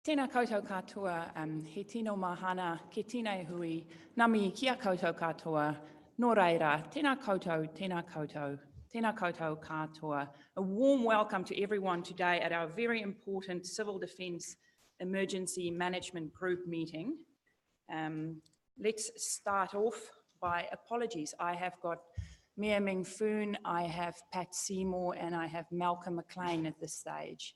Tēnā koutou katoa, he tino mahana, ke tēnei hui, nami kia koutou katoa, nō reira, tēnā koutou katoa. A warm welcome to everyone today at our very important Civil Defence Emergency Management Group meeting. Let's start off by apologies. I have got Mia Ming Foon, I have Pat Seymour, and I have Malcolm McLean at this stage.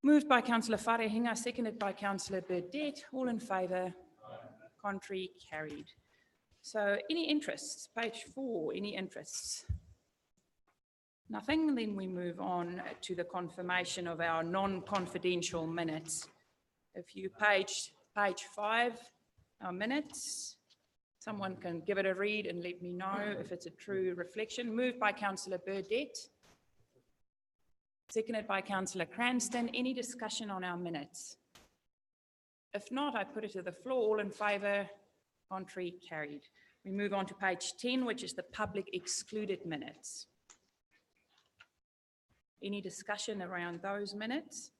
Moved by Councillor Wharehinga, seconded by Councillor Burdett. All in favour? Contrary? Carried. So any interests? Page 4, any interests? Nothing. Then we move on to the confirmation of our non-confidential minutes. If you page 5, our minutes, someone can give it a read and let me know if it's a true reflection. Moved by Councillor Burdett. Seconded by Councillor Cranston. Any discussion on our minutes? If not, I put it to the floor. All in favour? Contrary? Carried. We move on to page 10, which is the public excluded minutes. Any discussion around those minutes?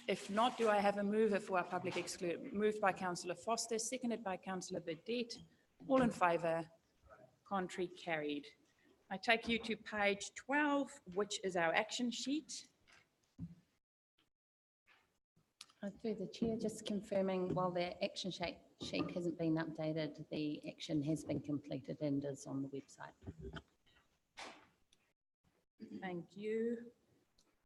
If not, do I have a mover for our public excluded? Moved by Councillor Foster, seconded by Councillor Burdett. All in favour? Contrary? Carried. I take you to page 12, which is our action sheet. Through the chair, just confirming while the action sheet hasn't been updated, the action has been completed and is on the website. Thank you.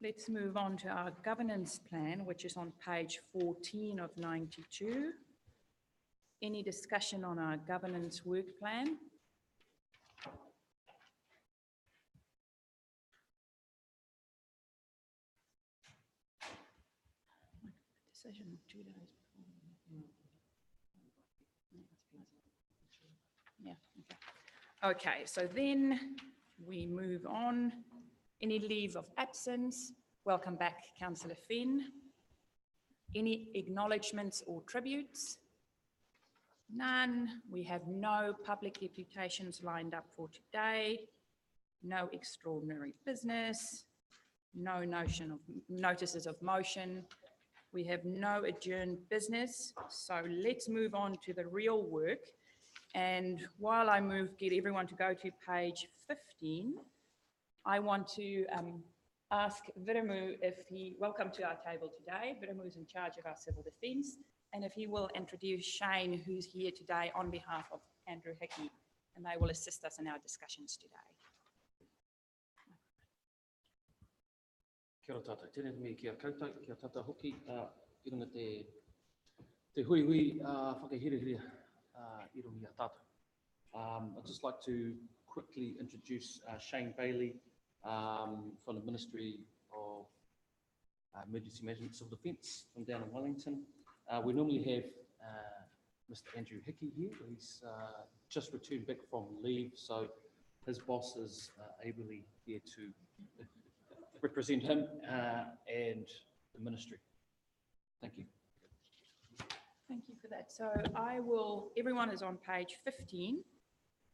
Let's move on to our governance plan, which is on page 14 of 92. Any discussion on our governance work plan? Decision 2 days before. Yeah. Okay, so then we move on. Any leave of absence? Welcome back, Councillor Finn. Any acknowledgements or tributes? None. We have no public deputations lined up for today. No extraordinary business. No notices of motion. We have no adjourned business, so let's move on to the real work. And while I get everyone to go to page 15, I want to ask Viramu welcome to our table today. Viramu is in charge of our civil defence, and if he will introduce Shane, who's here today on behalf of Andrew Hickey, and they will assist us in our discussions today. Kia ora tātou, tēnei me kia koutou, kia tata hoki, i runga te hui whakahirihiri i runga tātou. I'd just like to quickly introduce Shane Bailey from the Ministry of Emergency Management Civil Defence from down in Wellington. We normally have Mr. Andrew Hickey here. He's just returned back from leave, so his boss is ably here to represent him and the ministry. Thank you. Thank you for that. So everyone is on page 15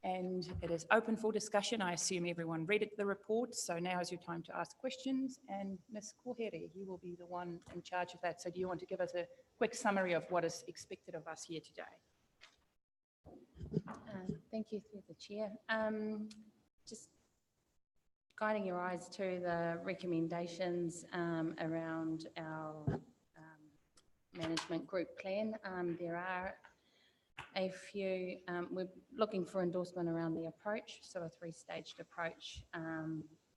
and it is open for discussion. I assume everyone read the report, so now is your time to ask questions. And Ms. Kohere, you will be the one in charge of that. So do you want to give us a quick summary of what is expected of us here today? Thank you through the chair. Just guiding your eyes to the recommendations around our management group plan. There are a few, we're looking for endorsement around the approach, so a 3-staged approach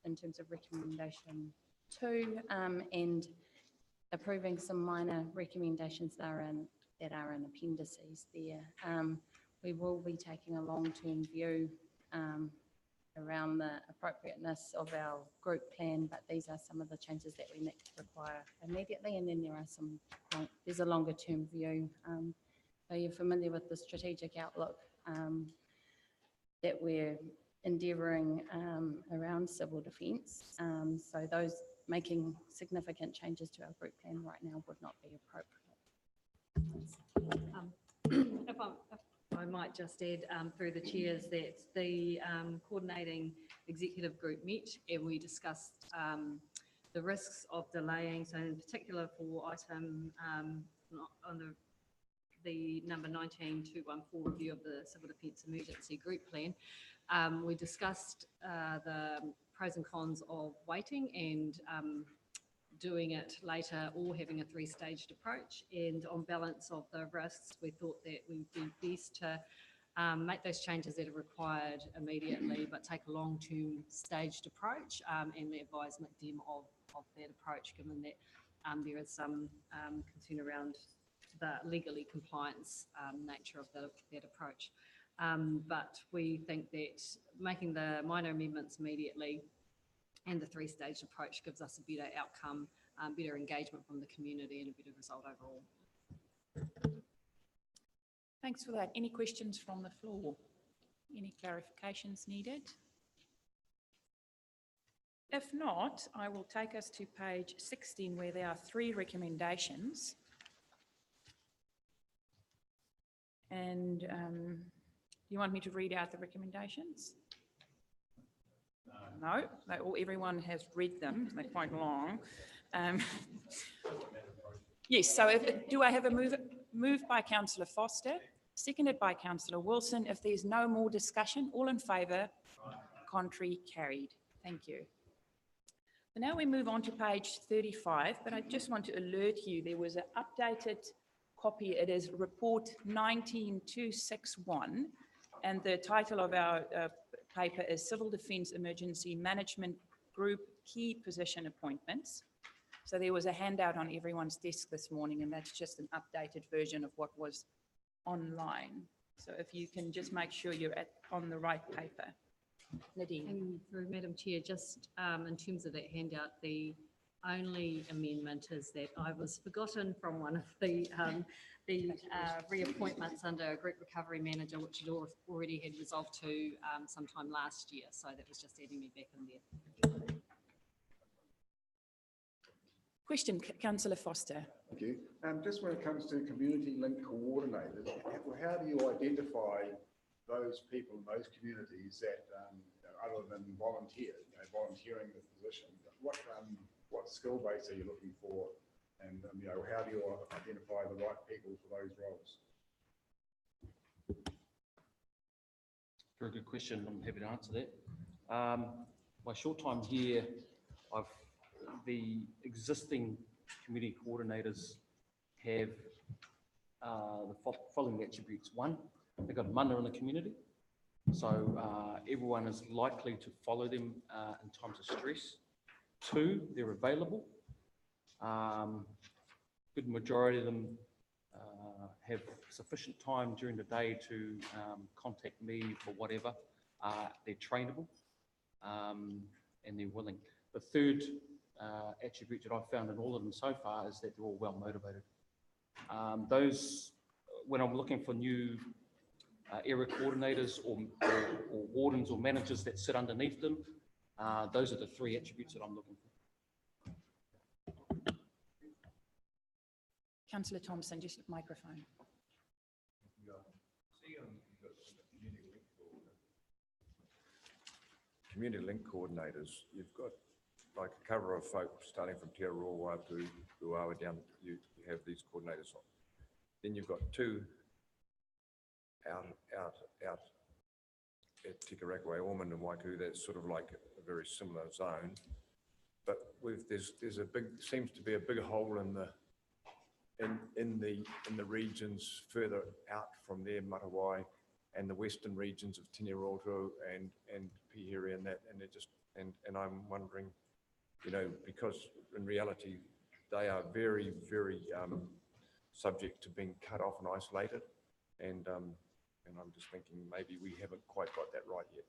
in terms of recommendation 2 and approving some minor recommendations that are in appendices there. We will be taking a long-term view around the appropriateness of our group plan, but these are some of the changes that we require immediately, and then there's a longer term view. So you're familiar with the strategic outlook that we're endeavouring around civil defence. So those making significant changes to our group plan right now would not be appropriate. If I might just add through the chairs that the coordinating executive group met and we discussed the risks of delaying, so in particular for item on the number 19214 review of the Civil Defence Emergency Group Plan, we discussed the pros and cons of waiting and doing it later or having a three-staged approach. And on balance of the risks, we thought that we would be best to make those changes that are required immediately, but take a long-term staged approach, and the advisement them of that approach, given that there is some concern around the legally compliance nature of that approach. But we think that making the minor amendments immediately and the three-stage approach gives us a better outcome, better engagement from the community, and a better result overall. Thanks for that. Any questions from the floor? Any clarifications needed? If not, I will take us to page 16, where there are 3 recommendations. And you want me to read out the recommendations? No, everyone has read them. They're quite long. Yes, so do I have a move by Councillor Foster, seconded by Councillor Wilson? If there's no more discussion, all in favour, contrary, carried. Thank you. So now we move on to page 35, but I just want to alert you, there was an updated copy. It is report 19261, and the title of our paper is Civil Defence Emergency Management Group Key Position Appointments. So there was a handout on everyone's desk this morning, and that's just an updated version of what was online. So if you can just make sure you're on the right paper. Nadine. And through Madam Chair, just in terms of that handout, the only amendment is that I was forgotten from one of the reappointments under Group Recovery Manager, which had already had resolved to sometime last year. So that was just adding me back in there. Question, Councillor Foster. Thank you. Just when it comes to community link coordinators, how do you identify those people in those communities that, other than volunteering the position, what skill base are you looking for, and how do you identify the right people for those roles? Very good question. I'm happy to answer that. My short time here, the existing community coordinators have the following attributes. 1, they've got a mana in the community, so everyone is likely to follow them in times of stress. 2, they're available. Good majority of them have sufficient time during the day to contact me for whatever. They're trainable and they're willing. The third attribute that I've found in all of them so far is that they're all well motivated. When I'm looking for new area coordinators or wardens or managers that sit underneath them, those are the 3 attributes that I'm looking for. Councillor Thompson, just microphone. Community link coordinators, you've got like a cover of folk starting from Te Aroha up to Uawa down, you have these coordinators on. Then you've got 2 out at Te Karakawai, Ormond and Waiku, that's sort of like a very similar zone. But there's a big, seems to be a big hole in the regions further out from there, Matawai, and the western regions of Tineroto and Pihiri and that, and I'm wondering, because in reality they are very, very subject to being cut off and isolated, and I'm just thinking maybe we haven't quite got that right yet.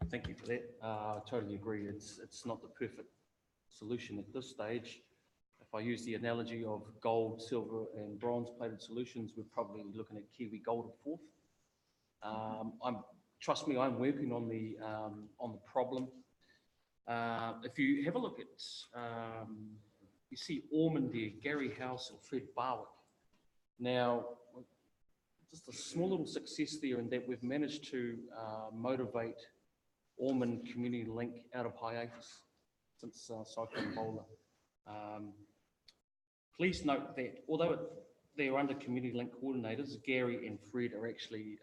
Thank you for that. I totally agree. It's not the perfect solution at this stage. If I use the analogy of gold, silver, and bronze plated solutions, we're probably looking at Kiwi gold at 4th. Trust me, I'm working on the problem. If you have a look at, you see Ormond there, Gary House and Fred Barwick. Now, just a small little success there in that we've managed to motivate Ormond Community Link out of hiatus since Cyclone Bowler. Please note that although they're under Community Link coordinators, Gary and Fred are actually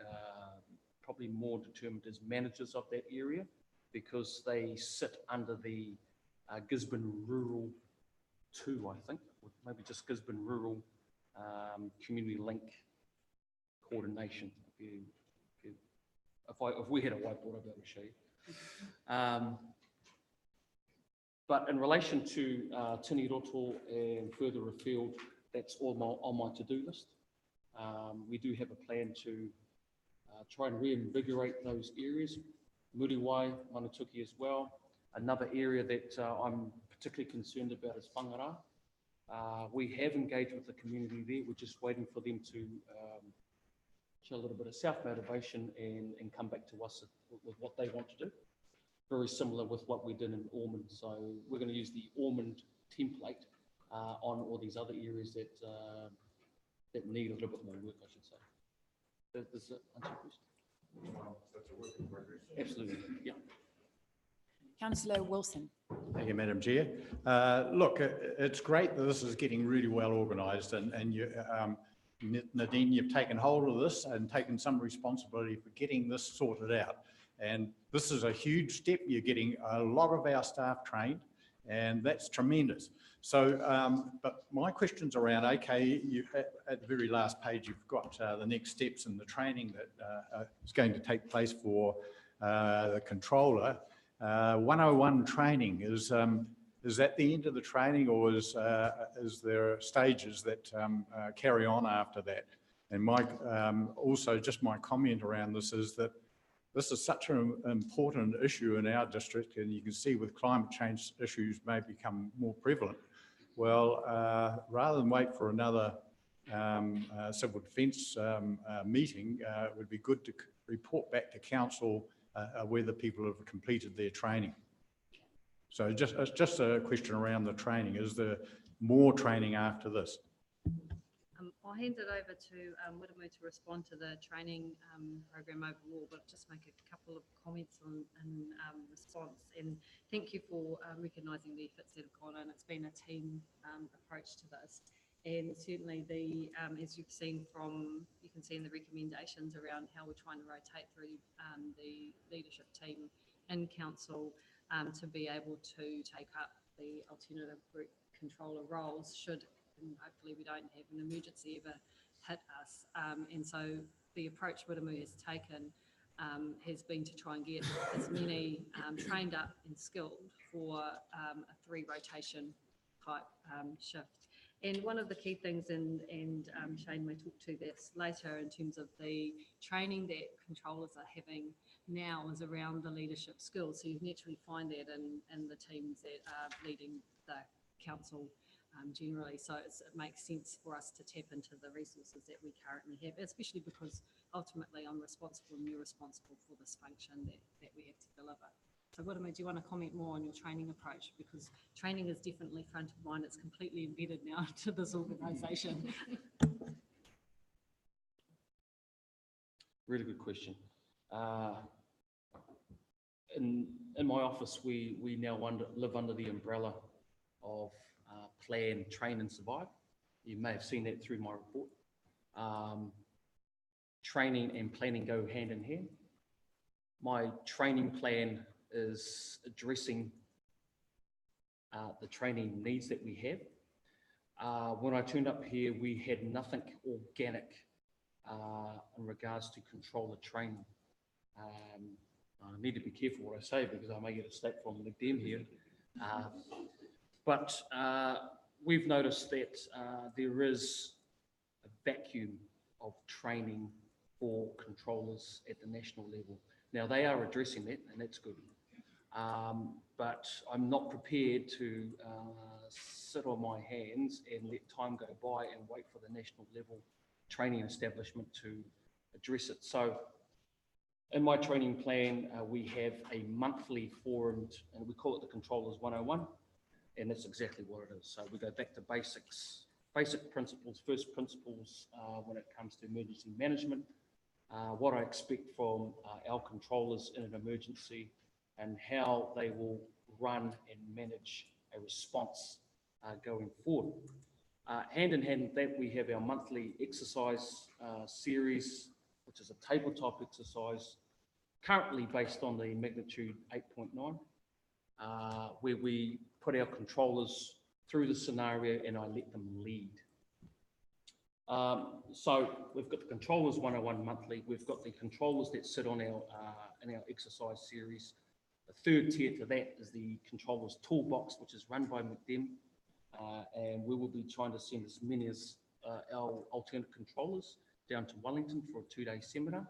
probably more determined as managers of that area because they sit under the Gisborne Rural 2, I think, or maybe just Gisborne Rural Community Link coordination. If we had a whiteboard, I'd be able to show you. But in relation to Tiniroto and further afield, that's all on my to-do list. We do have a plan to try and reinvigorate those areas. Muriwai, Manatuki as well. Another area that I'm particularly concerned about is Whangara. We have engaged with the community there. We're just waiting for them to show a little bit of self-motivation and come back to us with what they want to do. Very similar with what we did in Ormond. So we're going to use the Ormond template on all these other areas that need a little bit more work, I should say. Does that answer your question? That's a work in progress. Absolutely, yeah. Councillor Wilson. Thank you, Madam Chair. Look, it's great that this is getting really well organised, and you, Nadine, you've taken hold of this and taken some responsibility for getting this sorted out. And this is a huge step. You're getting a lot of our staff trained, and that's tremendous. So, but my question's around, okay, at the very last page, you've got the next steps in the training that is going to take place for the controller. 101 training, is that the end of the training, or is there stages that carry on after that? And my also just my comment around this is that this is such an important issue in our district, and you can see with climate change issues may become more prevalent. Well, rather than wait for another civil defence meeting, it would be good to report back to council whether people have completed their training. So it's just a question around the training. Is there more training after this? I'll hand it over to Wiremu to respond to the training program overall, but just make a couple of comments in response. And thank you for recognising the efforts that have gone on. It's been a team approach to this. And certainly as you've seen you can see in the recommendations around how we're trying to rotate through the leadership team in council to be able to take up the alternative group controller roles should, and hopefully we don't have an emergency ever hit us. And so the approach Wiremu has taken has been to try and get as many trained up and skilled for a 3 rotation type shift. And one of the key things, and Shane may talk to this later, in terms of the training that controllers are having now is around the leadership skills. So you naturally find that in the teams that are leading the council generally. So it makes sense for us to tap into the resources that we currently have, especially because ultimately I'm responsible and you're responsible for this function that we have to deliver. So Wiremu, do you want to comment more on your training approach? Because training is definitely front of mind. It's completely embedded now into this organisation. Really good question. In my office, we now live under the umbrella of Plan, Train and Survive. You may have seen that through my report. Training and planning go hand in hand. My training plan is addressing the training needs that we have. When I turned up here, we had nothing organic in regards to controller training. I need to be careful what I say because I may get a slap from them here. But we've noticed that there is a vacuum of training for controllers at the national level. Now, they are addressing that, and that's good. But I'm not prepared to sit on my hands and let time go by and wait for the national level training establishment to address it. So in my training plan, we have a monthly forum, and we call it the Controllers 101, and that's exactly what it is. So we go back to basics, basic principles, first principles when it comes to emergency management, what I expect from our controllers in an emergency, and how they will run and manage a response going forward. Hand in hand with that, we have our monthly exercise series, which is a tabletop exercise, currently based on the magnitude 8.9, where we put our controllers through the scenario and I let them lead. So we've got the controllers 101 monthly. We've got the controllers that sit on our in our exercise series. The third tier to that is the controllers toolbox, which is run by McDem, and we will be trying to send as many as our alternate controllers down to Wellington for a 2-day seminar.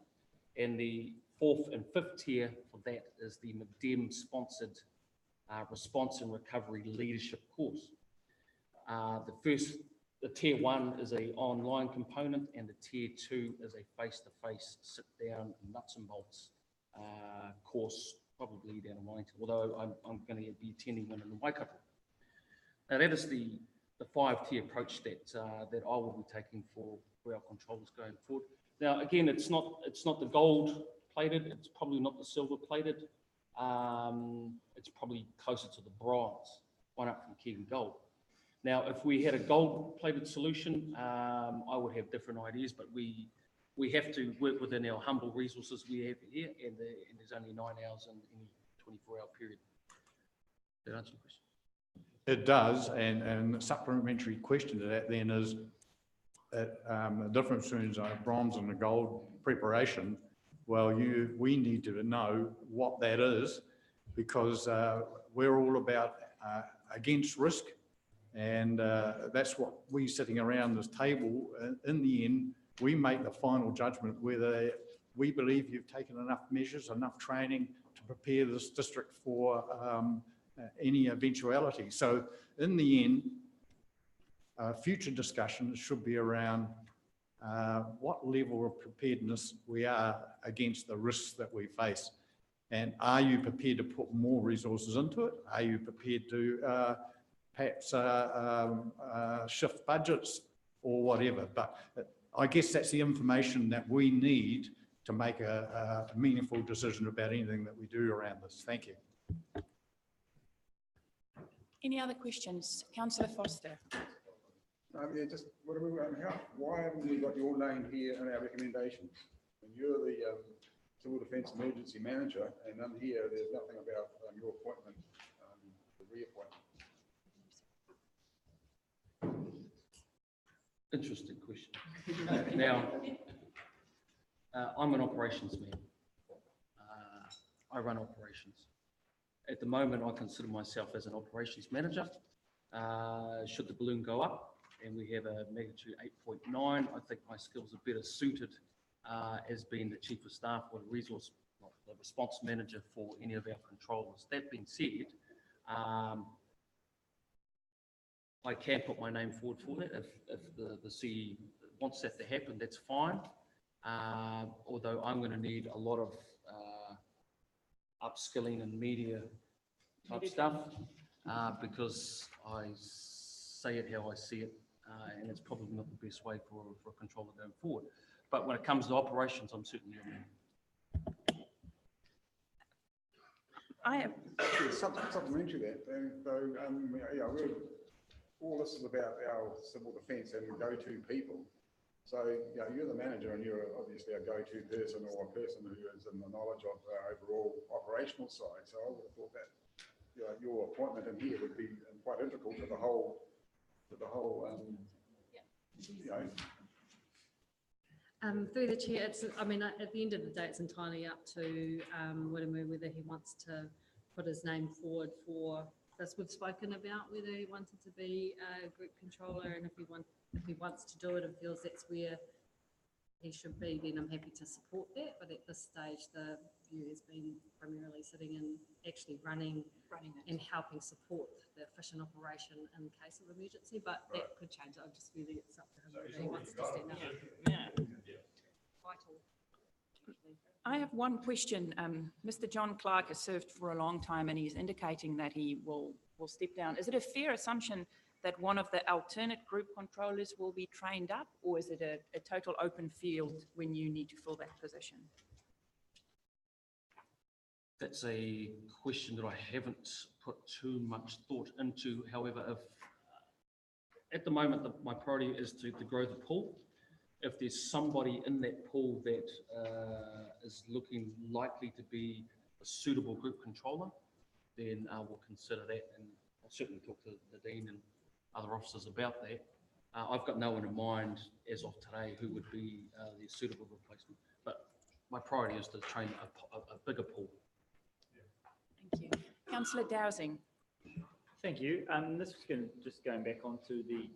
And the fourth and fifth tier for that is the McDem sponsored response and recovery leadership course. The tier 1 is a online component, and the tier 2 is a face-to-face sit down nuts and bolts course, probably down in Wellington, although I'm going to be attending one in Waikato. Now that is the 5-tier approach that I will be taking for our controllers going forward. Now again, it's not the gold plated, it's probably not the silver plated, it's probably closer to the bronze, one up from Kiwi Gold. Now, if we had a gold-plated solution, I would have different ideas, but we have to work within our humble resources we have here, and there's only 9 hours in any 24-hour period. Did that answer your question? It does, and the supplementary question to that then is the difference between a bronze and a gold preparation. Well, we need to know what that is, because we're all about against risk. And that's what we sitting around this table, in the end, we make the final judgment whether we believe you've taken enough measures, enough training to prepare this district for any eventuality. So in the end, future discussions should be around what level of preparedness we are against the risks that we face. And are you prepared to put more resources into it? Are you prepared to perhaps shift budgets or whatever? But I guess that's the information that we need to make a meaningful decision about anything that we do around this. Thank you. Any other questions? Councillor Foster. Yeah, just why haven't we got your name here in our recommendations? And you're the Civil Defence Emergency Manager, and here there's nothing about your appointment, the reappointment. Interesting question. Now, I'm an operations man. I run operations. At the moment, I consider myself as an operations manager. Should the balloon go up and we have a magnitude 8.9, I think my skills are better suited as being the chief of staff or the response manager for any of our controllers. That being said, I can put my name forward for that. If the CE wants that to happen, that's fine. Although I'm going to need a lot of upskilling and media type stuff because I say it how I see it, and it's probably not the best way for a controller going forward. But when it comes to operations, I'm certainly a man. I have Supplementary that, though, all this is about our civil defence and go-to people. So, you're the manager and you're obviously a go-to person or a person who is in the knowledge of our overall operational side. So I would have thought that your appointment in here would be quite integral to the whole, Through the chair, at the end of the day, it's entirely up to Wiremu whether he wants to put his name forward for this. We've spoken about whether he wanted to be a group controller, and if he wants to do it and feels that's where he should be, then I'm happy to support that. But at this stage, the view has been primarily sitting in actually running and helping support the efficient operation in case of emergency. But that could change. I just really, it's up to him whether he wants to stand up. Vital. I have one question. Mr. John Clark has served for a long time and he's indicating that he will step down. Is it a fair assumption that one of the alternate group controllers will be trained up, or is it a total open field when you need to fill that position? That's a question that I haven't put too much thought into. However, if at the moment my priority is to grow the pool. If there's somebody in that pool that is looking likely to be a suitable group controller, then we'll consider that, and I'll certainly talk to Nadine and other officers about that. I've got no one in mind as of today who would be the suitable replacement, but my priority is to train a bigger pool. Thank you. Councillor Dowsing. Thank you. This was just going back onto the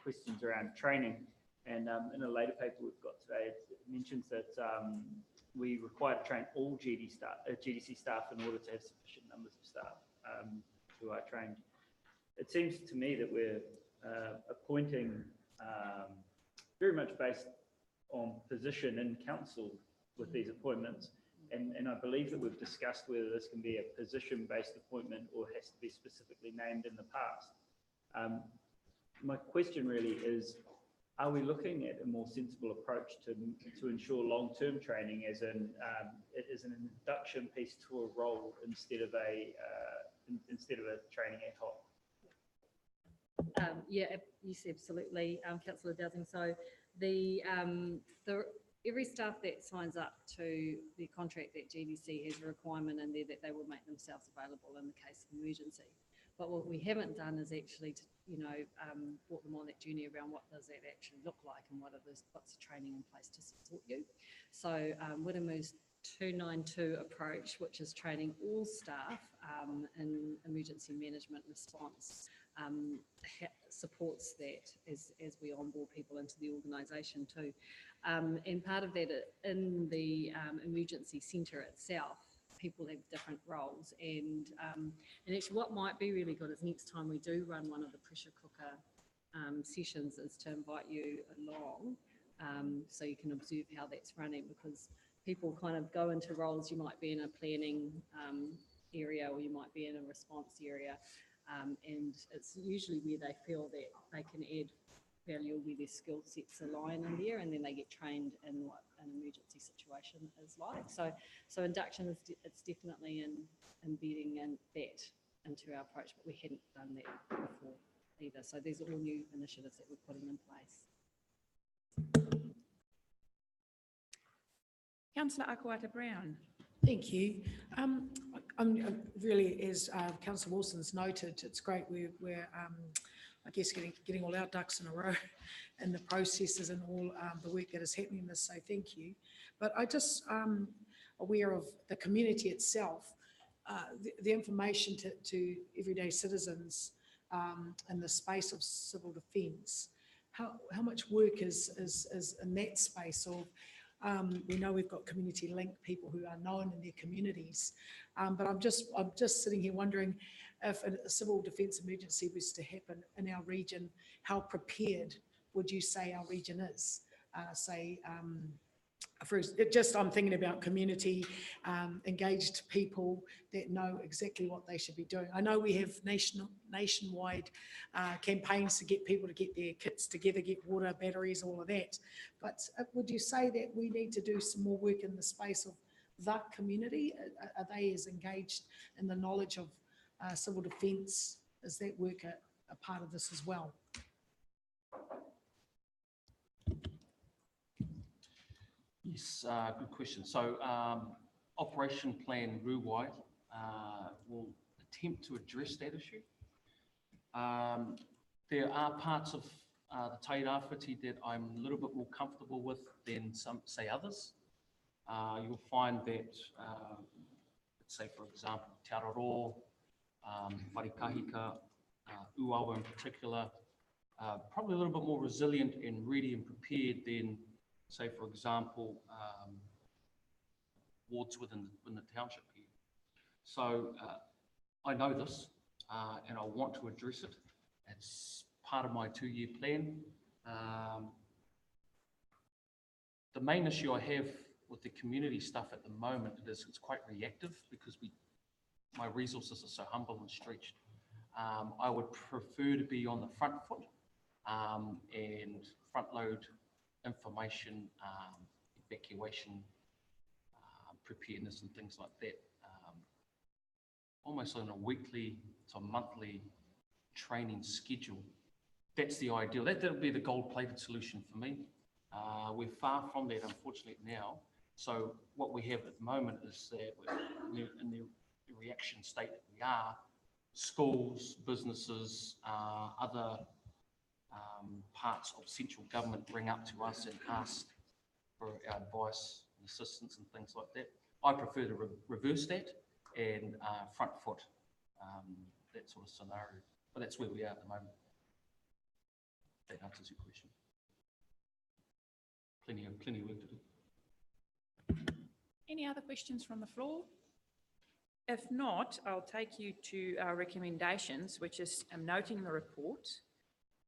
questions around training. And in a later paper we've got today, it mentions that we require to train all GDC staff in order to have sufficient numbers of staff who are trained. It seems to me that we're appointing very much based on position in council with these appointments. And I believe that we've discussed whether this can be a position-based appointment or has to be specifically named in the past. My question really is, are we looking at a more sensible approach to ensure long-term training as an induction piece to a role instead of a training ad hoc? Yeah, yes, absolutely, Councillor Dowsing. So every staff that signs up to the contract at GDC has a requirement in there that they will make themselves available in the case of emergency. But what we haven't done is actually, brought them on that journey around what does that actually look like and what's the training in place to support you. So Whittamu's 292 approach, which is training all staff in emergency management response, supports that as we onboard people into the organisation too. And part of that, in the emergency centre itself, people have different roles, and actually what might be really good is next time we do run one of the pressure cooker sessions is to invite you along so you can observe how that's running, because people kind of go into roles. You might be in a planning area or you might be in a response area, and it's usually where they feel that they can add value, where their skill sets align in there, and then they get trained in what an emergency situation is like. So induction is it's definitely embedding that into our approach, but we hadn't done that before either. So these are all new initiatives that we're putting in place. Councillor Akawata Brown. Thank you. I'm really, as Councillor Wilson's noted, it's great we're I guess getting all our ducks in a row and the processes and all the work that is happening in this, so thank you. But I just aware of the community itself, the information to everyday citizens in the space of civil defence. How much work is in that space of, we know we've got community link people who are known in their communities, but I'm just sitting here wondering if a civil defence emergency was to happen in our region, how prepared would you say our region is? I'm thinking about community engaged people that know exactly what they should be doing. I know we have nationwide campaigns to get people to get their kits together, get water, batteries, all of that. But would you say that we need to do some more work in the space of the community? Are they as engaged in the knowledge of civil defence? Is that work a part of this as well? Yes, good question. So Operation Plan Ruwai will attempt to address that issue. There are parts of the tairawhiti that I'm a little bit more comfortable with than some, say, others. You'll find that, let's say, for example, Te Araro, Wharikahika, Uawa in particular, probably a little bit more resilient and ready and prepared than, say, for example, wards within the township here. So I know this and I want to address it. It's part of my 2-year plan. The main issue I have with the community stuff at the moment is it's quite reactive because my resources are so humble and stretched. I would prefer to be on the front foot and front load information, evacuation, preparedness and things like that almost on a weekly to monthly training schedule. That's the ideal. That'll be the gold-plated solution for me. We're far from that, unfortunately, now. So what we have at the moment is that we're in the reaction state that we are. Schools, businesses, other parts of central government bring up to us and ask for our advice and assistance and things like that. I prefer to reverse that and front foot that sort of scenario. But that's where we are at the moment. That answers your question. Plenty of work to do. Any other questions from the floor? If not, I'll take you to our recommendations, which is I'm noting the report.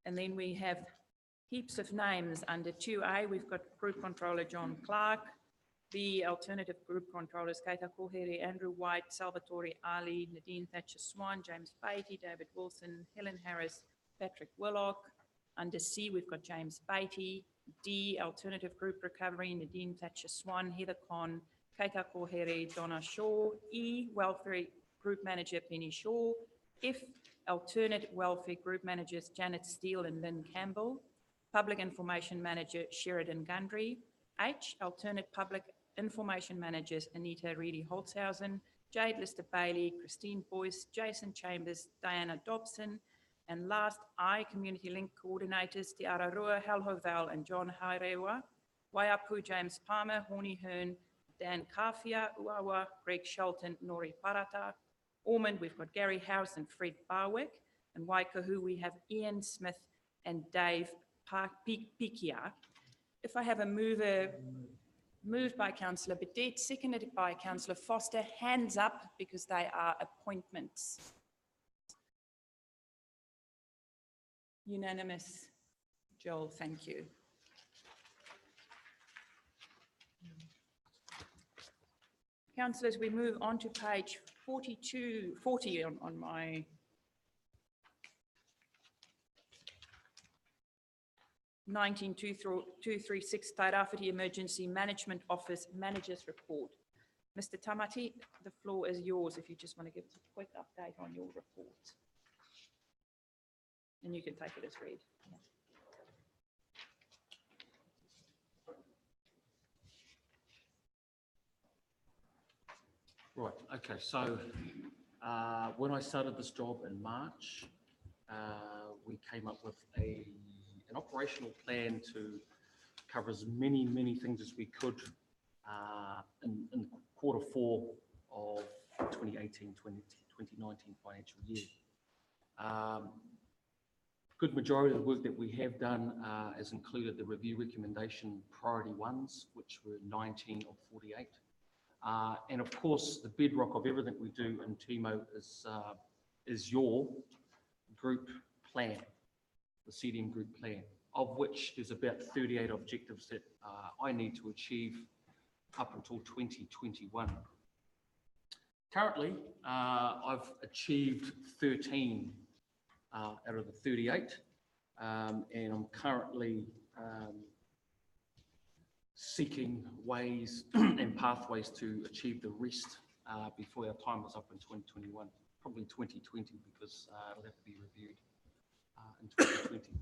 And then we have heaps of names under 2A. We've got Group Controller John Clark, the alternative Group Controllers Keita Kohere, Andrew White, Salvatore Ali, Nadine Thatcher-Swan, James Beatty, David Wilson, Helen Harris, Patrick Willock. Under C, we've got James Beatty. D, Alternative Group Recovery, Nadine Thatcher-Swan, Heather Conn, Keita Kohere, Donna Shaw. E, Welfare Group Manager Penny Shaw. F, Alternate Welfare Group Managers Janet Steele and Lynn Campbell. Public Information Manager Sheridan Gundry. H, Alternate Public Information Managers Anita Reedy Holzhausen, Jade Lister Bailey, Christine Boyce, Jason Chambers, Diana Dobson. And last, I, Community Link Coordinators, Te Ararua, Helho Val and John Hairewa. Waiapu, James Palmer, Horny Hearn, Dan Kafia, Uawa, Greg Shelton, Nori Parata. Ormond, we've got Gary House and Fred Barwick. And Waikahu, we have Ian Smith and Dave Pikia. If I have a mover, moved by Councillor Bedette, seconded by Councillor Foster, hands up because they are appointments. Unanimous. Joel, thank you. Councillors, we move on to page 40 on my (19-236) Tairāwhiti Emergency Management Office Manager's Report. Mr. Tamati, the floor is yours if you just want to give us a quick update on your report. And you can take it as read. Yeah. Right, okay, so when I started this job in March, we came up with an operational plan to cover as many things as we could in Q4 of 2018-2019 financial year. Good majority of the work that we have done has included the review recommendation priority ones, which were 19 of 48. And of course, the bedrock of everything we do in TMO is your group plan, the CDM group plan, of which there's about 38 objectives that I need to achieve up until 2021. Currently, I've achieved 13 out of the 38, and I'm currently seeking ways and pathways to achieve the rest before our time is up in 2021, probably 2020, because it'll have to be reviewed in 2020.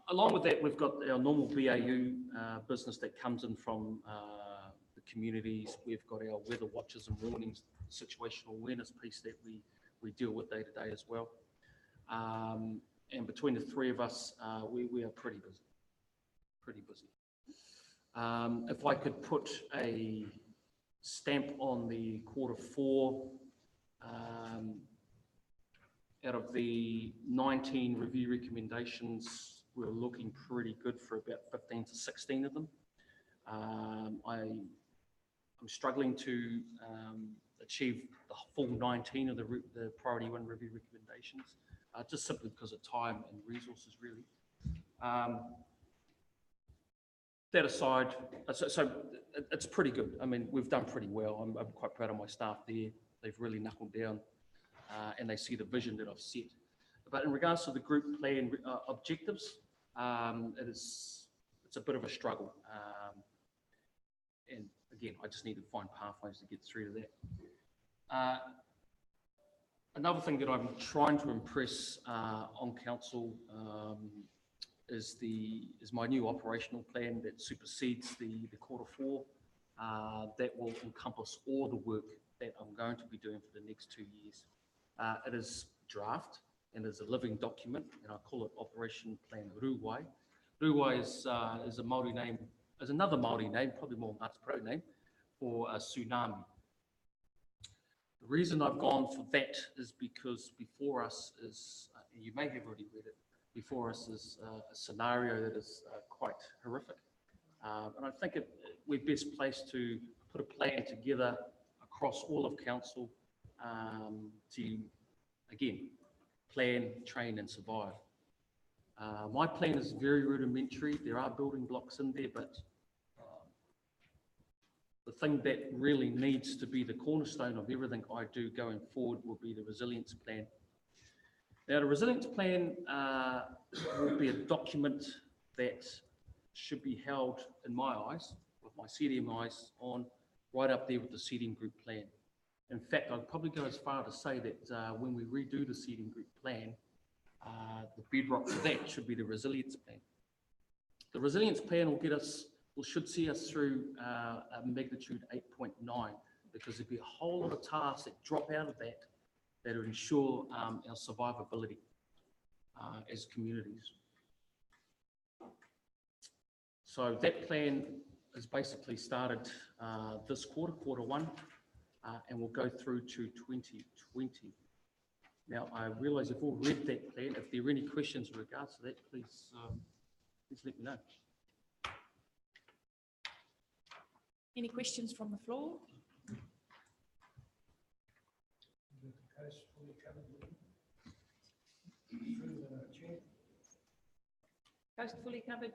Along with that, we've got our normal BAU business that comes in from the communities. We've got our weather watches and warnings, situational awareness piece that we deal with day to day as well. And between the three of us, we are pretty busy. If I could put a stamp on the Q4, out of the 19 review recommendations, we're looking pretty good for about 15 to 16 of them. I'm struggling to achieve the full 19 of the priority one review recommendations, just simply because of time and resources, really. That aside, so it's pretty good. I mean, we've done pretty well. I'm quite proud of my staff there. They've really knuckled down and they see the vision that I've set. But in regards to the group plan objectives, it's a bit of a struggle. And again, I just need to find pathways to get through to that. Another thing that I'm trying to impress on council is my new operational plan that supersedes the Q4. That will encompass all the work that I'm going to be doing for the next 2 years. It is draft and is a living document, and I call it Operation Plan Ruwai. Ruwai is a Māori name, is another Māori name, probably more Ngāti Porou name, for a tsunami. The reason I've gone for that is because before us is, you may have already read it, before us is a scenario that is quite horrific. And I think we're best placed to put a plan together across all of council to, again, plan, train and survive. My plan is very rudimentary. There are building blocks in there, but the thing that really needs to be the cornerstone of everything I do going forward will be the resilience plan. Now, the resilience plan will be a document that should be held, in my eyes, with my CDM eyes on, right up there with the seeding group plan. In fact, I'd probably go as far to say that when we redo the seeding group plan, the bedrock for that should be the resilience plan. The resilience plan should see us through a magnitude 8.9, because there'd be a whole lot of tasks that drop out of that will ensure our survivability as communities. So that plan is basically started this Q1, and will go through to 2020. Now, I realise you've all read that plan. If there are any questions in regards to that, please let me know. Any questions from the floor? Coast fully covered?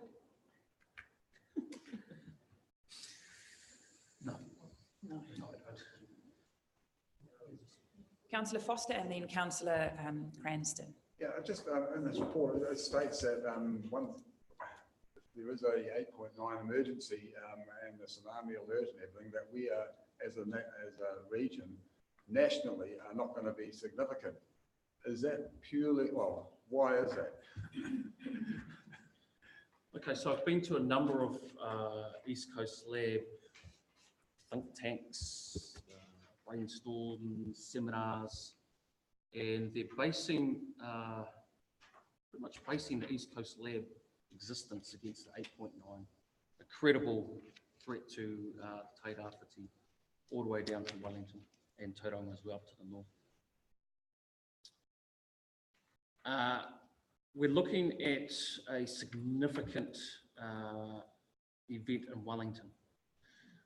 No. No. Councillor Foster and then Councillor Cranston. Yeah, just in this report, it states that there is a 8.9 emergency and a tsunami alert and everything, that we are, as a region, nationally, are not going to be significant. Is that purely, well, why is that? Okay, so I've been to a number of East Coast Lab think tanks, brainstorms, seminars, and they're basing, pretty much basing the East Coast Lab existence against the 8.9, a credible threat to Te Rāwhiti, all the way down to Wellington and Tauranga as well, up to the north. We're looking at a significant event in Wellington.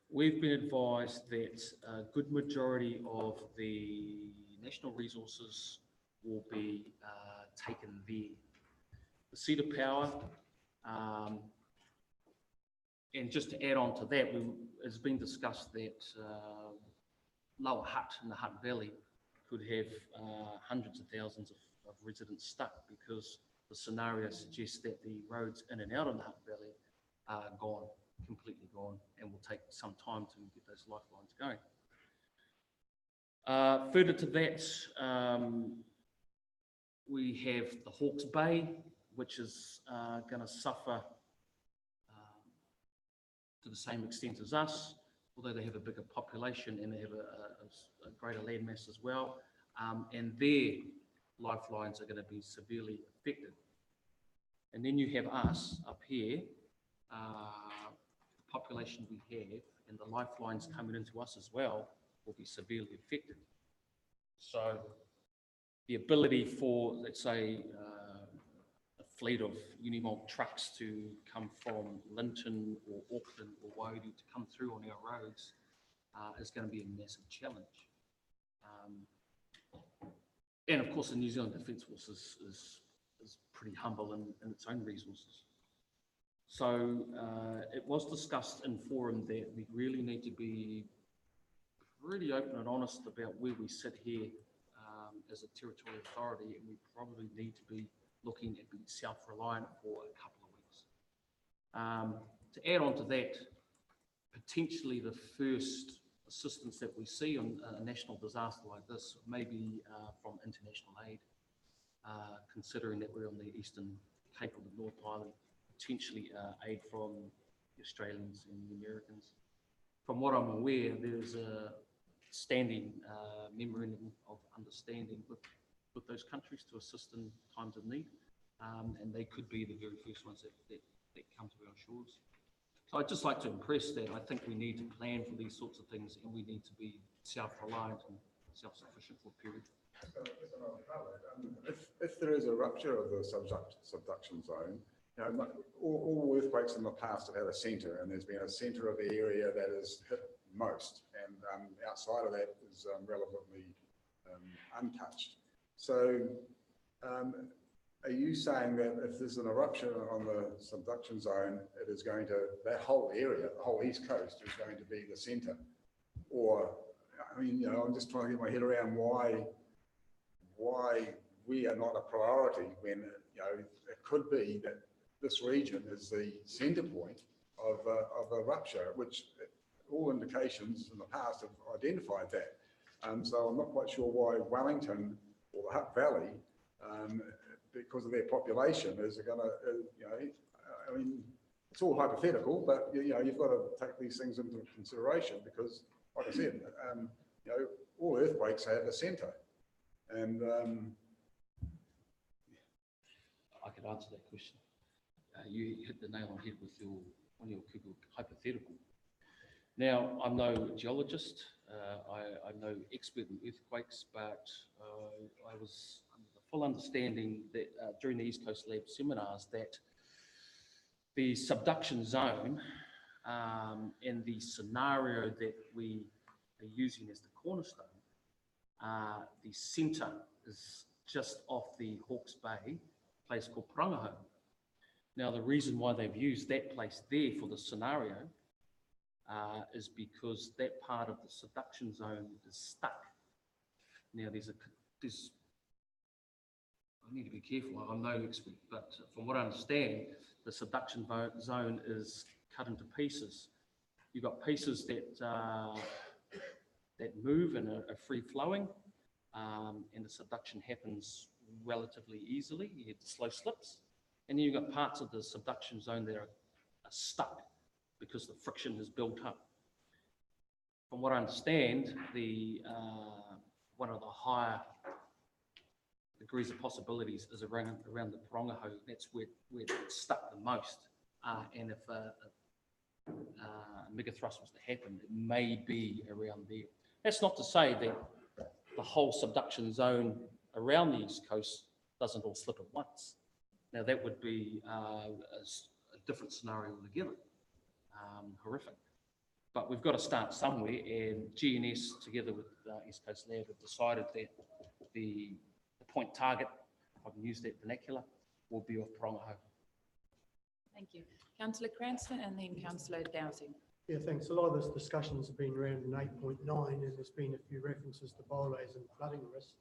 We've been advised that a good majority of the national resources will be taken there. The seat of power, and just to add on to that, it's been discussed that Lower Hutt in the Hutt Valley could have hundreds of thousands of residents stuck, because the scenario suggests that the roads in and out of the Hutt Valley are gone, completely gone, and will take some time to get those lifelines going. Further to that, we have the Hawke's Bay, which is going to suffer to the same extent as us, although they have a bigger population and they have a greater landmass as well, and their lifelines are going to be severely affected. And then you have us up here, the population we have, and the lifelines coming into us as well will be severely affected. So the ability for, let's say, a fleet of Unimog trucks to come from Linton or Auckland or Wairau to come through on our roads is going to be a massive challenge. And of course, the New Zealand Defence Force is pretty humble in its own resources. So it was discussed in forum that we really need to be pretty open and honest about where we sit here as a territorial authority, and we probably need to be looking at being self-reliant for a couple of weeks. To add on to that, potentially the first assistance that we see on a national disaster like this, maybe from international aid, considering that we're on the eastern Cape of the North Island, potentially aid from the Australians and the Americans. From what I'm aware, there's a standing memorandum of understanding with those countries to assist in times of need, and they could be the very first ones that come to our shores. So I'd just like to impress that I think we need to plan for these sorts of things, and we need to be self-reliant and self-sufficient for a period. If there is a rupture of the subduction zone, you know, all earthquakes in the past have had a centre, and there's been a centre of the area that is hit most, and outside of that is relatively untouched. So are you saying that if there's an eruption on the subduction zone, it is going to, that whole area, the whole east coast is going to be the centre? Or, I mean, you know, I'm just trying to get my head around why we are not a priority when, you know, it could be that this region is the centre point of a rupture, which all indications in the past have identified that. So I'm not quite sure why Wellington or the Hutt Valley, because of their population, is going to, you know, I mean, it's all hypothetical, but you know, you've got to take these things into consideration because, like I said, you know, all earthquakes have a centre, and I could answer that question. You hit the nail on the head with your hypothetical. Now, I'm no geologist. I'm no expert in earthquakes, but I was under the full understanding that during the East Coast Lab seminars that the subduction zone and the scenario that we are using as the cornerstone, the centre is just off the Hawke's Bay, a place called Prongaho. Now, the reason why they've used that place there for the scenario is because that part of the subduction zone is stuck. Now, I need to be careful, I'm no expert, but from what I understand, the subduction zone is cut into pieces. You've got pieces that move and are free flowing, and the subduction happens relatively easily. You get the slow slips, and then you've got parts of the subduction zone that are stuck because the friction has built up. From what I understand, one of the higher degrees of possibilities is around the Prongaho. That's where it's stuck the most. And if a megathrust was to happen, it may be around there. That's not to say that the whole subduction zone around the East Coast doesn't all slip at once. Now, that would be a different scenario altogether, horrific. But we've got to start somewhere, and GNS, together with East Coast Lab, have decided that the point target, if I can use that vernacular, will be off Prongaho. Thank you. Councillor Cranston and then Councillor Dowsing. Yeah, thanks. A lot of this discussions have been around in 8.9, and there's been a few references to borealis and flooding risk.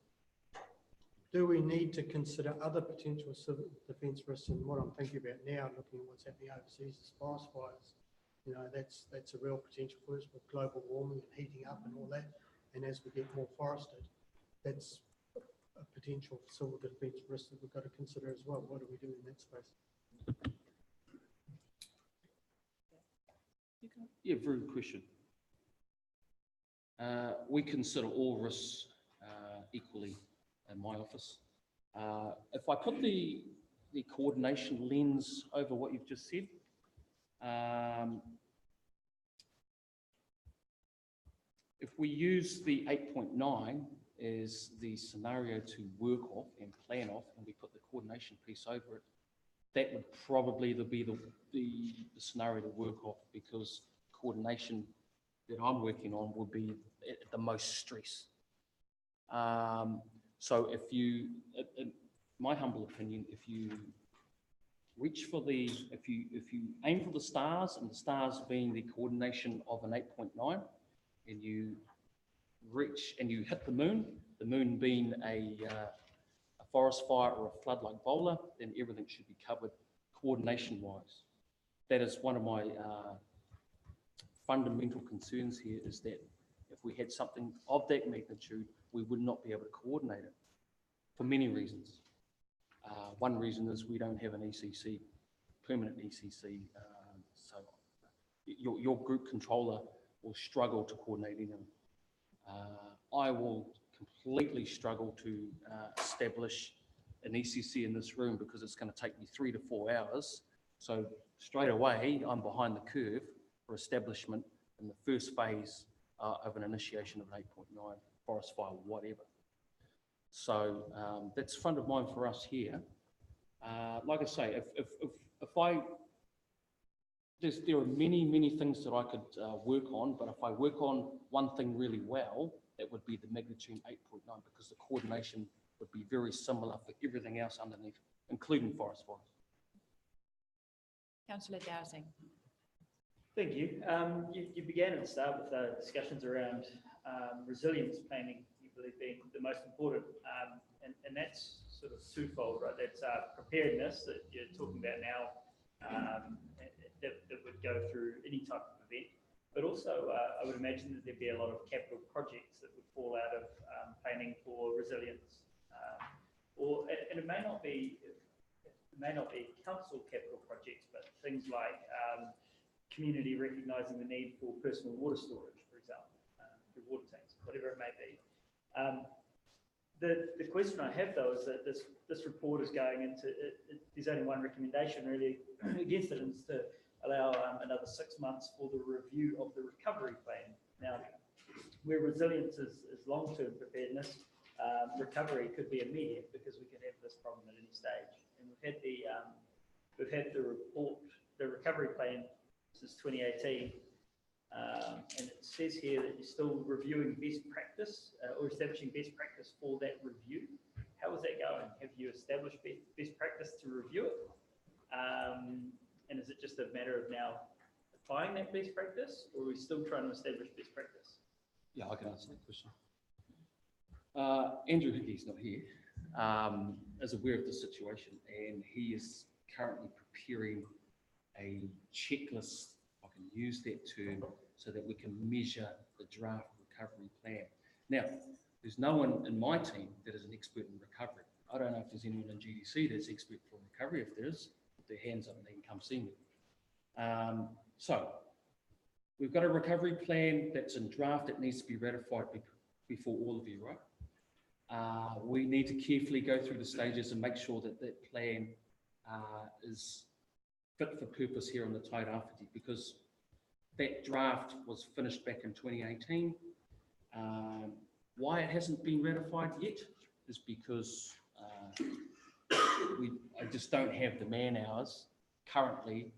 Do we need to consider other potential civil defence risks? And what I'm thinking about now, looking at what's happening overseas, is forest fires. You know, that's a real potential for us with global warming and heating up and all that. And as we get more forested, that's a potential civil defence risk that we've got to consider as well. What do we do in that space? Yeah, very good question. We consider all risks equally in my office. If I put the coordination lens over what you've just said, if we use the 8.9 as the scenario to work off and plan off, and we put the coordination piece over it, that would probably be the scenario to work off, because coordination that I'm working on will be at the most stress. So if you, in my humble opinion, if you aim for the stars, and the stars being the coordination of an 8.9, and you reach and you hit the moon being a forest fire or a flood like Bola, then everything should be covered coordination-wise. That is one of my fundamental concerns here, is that we had something of that magnitude, we would not be able to coordinate it for many reasons. One reason is we don't have an ECC, permanent ECC, so your group controller will struggle to coordinate anything. I will completely struggle to establish an ECC in this room because it's going to take me 3 to 4 hours. So straight away, I'm behind the curve for establishment in the first phase of an initiation of an 8.9 forest fire, whatever. So that's front of mind for us here. Like I say, there are many things that I could work on, but if I work on one thing really well, that would be the magnitude 8.9, because the coordination would be very similar for everything else underneath, including forest fires. Councillor Dowsing. Thank you. You began at the start with discussions around resilience planning, you believe being the most important, and that's sort of twofold, right? That's preparedness that you're talking about now, that would go through any type of event, but also I would imagine that there'd be a lot of capital projects that would fall out of planning for resilience, and it may not be council capital projects, but things like community recognising the need for personal water storage, for example, through water tanks, whatever it may be. The question I have though is that this report is going into, there's only one recommendation really against it, and it's to allow another 6 months for the review of the recovery plan. Now, where resilience is long-term preparedness, recovery could be immediate because we could have this problem at any stage. And we've had the report, the recovery plan since 2018, and it says here that you're still reviewing best practice or establishing best practice for that review. How is that going? Have you established best practice to review it? And is it just a matter of now applying that best practice, or are we still trying to establish best practice? Yeah, I can answer that question. Andrew Hickey's not here, is aware of the situation, and he is currently preparing a checklist, if I can use that term, so that we can measure the draft recovery plan. Now, there's no one in my team that is an expert in recovery. I don't know if there's anyone in GDC that's expert for recovery. If there is, put their hands up and they can come see me. So, we've got a recovery plan that's in draft that needs to be ratified before all of you, right? We need to carefully go through the stages and make sure that that plan is fit for purpose here on the Tairāwhiti, because that draft was finished back in 2018. Why it hasn't been ratified yet is because I just don't have the man hours currently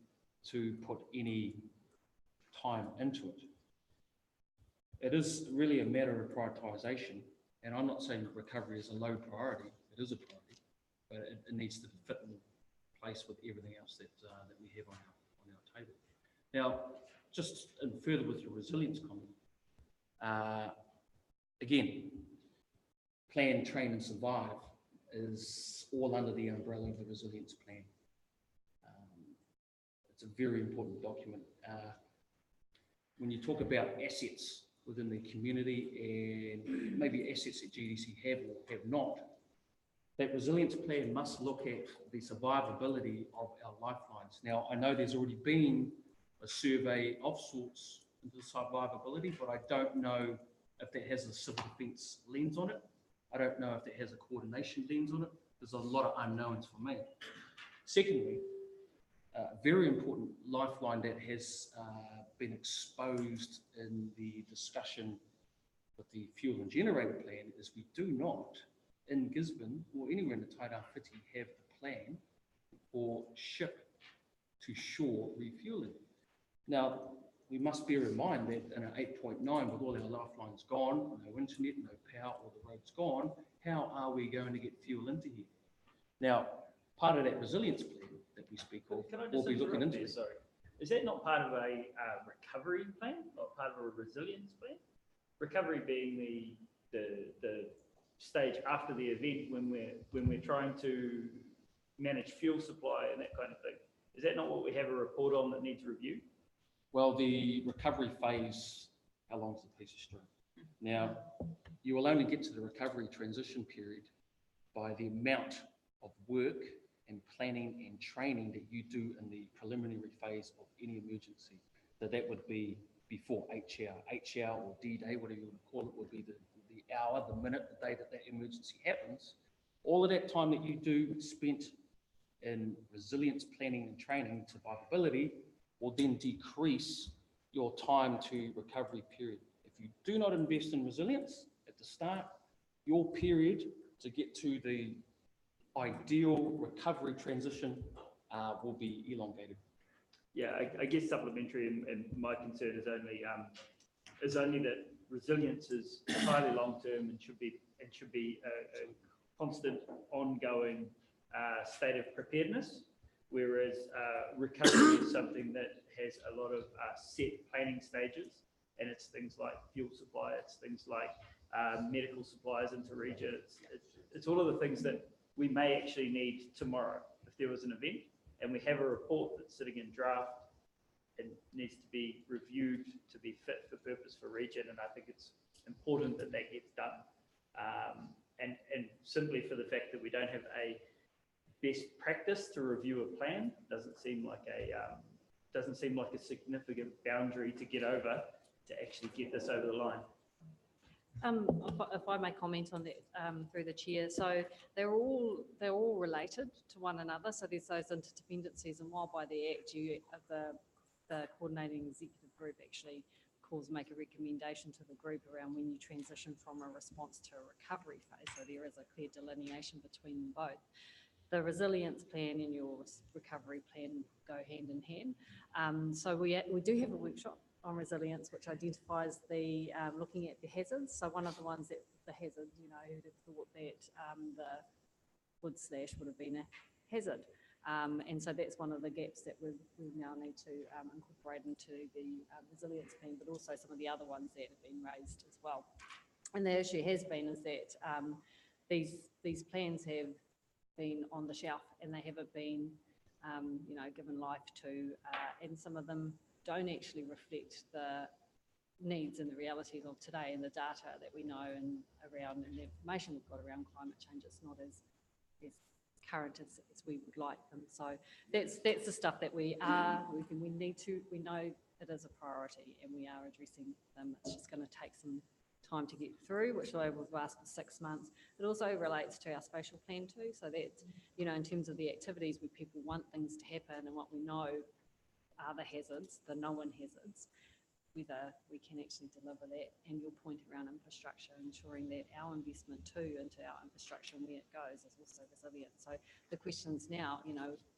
to put any time into it. It is really a matter of prioritisation, and I'm not saying that recovery is a low priority. It is a priority, but it needs to fit in place with everything else that we have on our table. Now, just further with your resilience comment, again, plan, train and survive is all under the umbrella of the resilience plan. It's a very important document. When you talk about assets within the community and maybe assets that GDC have or have not, that resilience plan must look at the survivability of our lifelines. Now, I know there's already been a survey of sorts into the survivability, but I don't know if that has a civil defence lens on it. I don't know if it has a coordination lens on it. There's a lot of unknowns for me. Secondly, a very important lifeline that has been exposed in the discussion with the fuel and generator plan is we do not, in Gisborne or anywhere in the Tairāwhiti, have a plan for ship to shore refuelling. Now, we must bear in mind that in an 8.9, with all our lifelines gone, no internet, no power, all the roads gone, how are we going to get fuel into here? Now, part of that resilience plan that we speak of, we'll be looking into it. Sorry. Is that not part of a recovery plan, not part of a resilience plan? Recovery being the stage after the event when we're trying to manage fuel supply and that kind of thing. Is that not what we have a report on that needs review? Well, the recovery phase, how long is the piece of string? Now, you will only get to the recovery transition period by the amount of work and planning and training that you do in the preliminary phase of any emergency. So that would be before HR or D-Day, whatever you want to call it, would be the hour, the minute, the day that emergency happens. All of that time that you do spent in resilience planning and training, survivability, will then decrease your time to recovery period. If you do not invest in resilience at the start, your period to get to the ideal recovery transition will be elongated. Yeah, I guess supplementary, and my concern is only that resilience is highly long-term and should be a constant, ongoing state of preparedness, whereas recovery is something that has a lot of set planning stages, and it's things like fuel supply, it's things like medical supplies into region, it's all of the things that we may actually need tomorrow if there was an event, and we have a report that's sitting in draft and needs to be reviewed to be fit for purpose for region, and I think it's important that that gets done. And simply for the fact that we don't have a best practice to review a plan doesn't seem like a significant boundary to get over to actually get this over the line. If I may comment on that through the chair, so they're all related to one another. So there's those interdependencies, and while by the Act the coordinating executive group actually make a recommendation to the group around when you transition from a response to a recovery phase. So there is a clear delineation between them both. The resilience plan and your recovery plan go hand in hand. So we do have a workshop on resilience, which identifies the looking at the hazards. So one of the ones that the hazard, who'd have thought that the wood slash would have been a hazard. And so that's one of the gaps that we now need to incorporate into the resilience plan, but also some of the other ones that have been raised as well. And the issue has been is that these plans have been on the shelf and they haven't been, given life to, and some of them don't actually reflect the needs and the realities of today and the data that we know and around and the information we've got around climate change. It's not as current as we would like them. So that's the stuff that we know it is a priority and we are addressing them. It's just going to take some time to get through, which I will ask for 6 months. It also relates to our spatial plan too. So that's, in terms of the activities where people want things to happen and what we know are the hazards, the known hazards, whether we can actually deliver that, and your point around infrastructure, ensuring that our investment too into our infrastructure and where it goes is also resilient. So the questions now,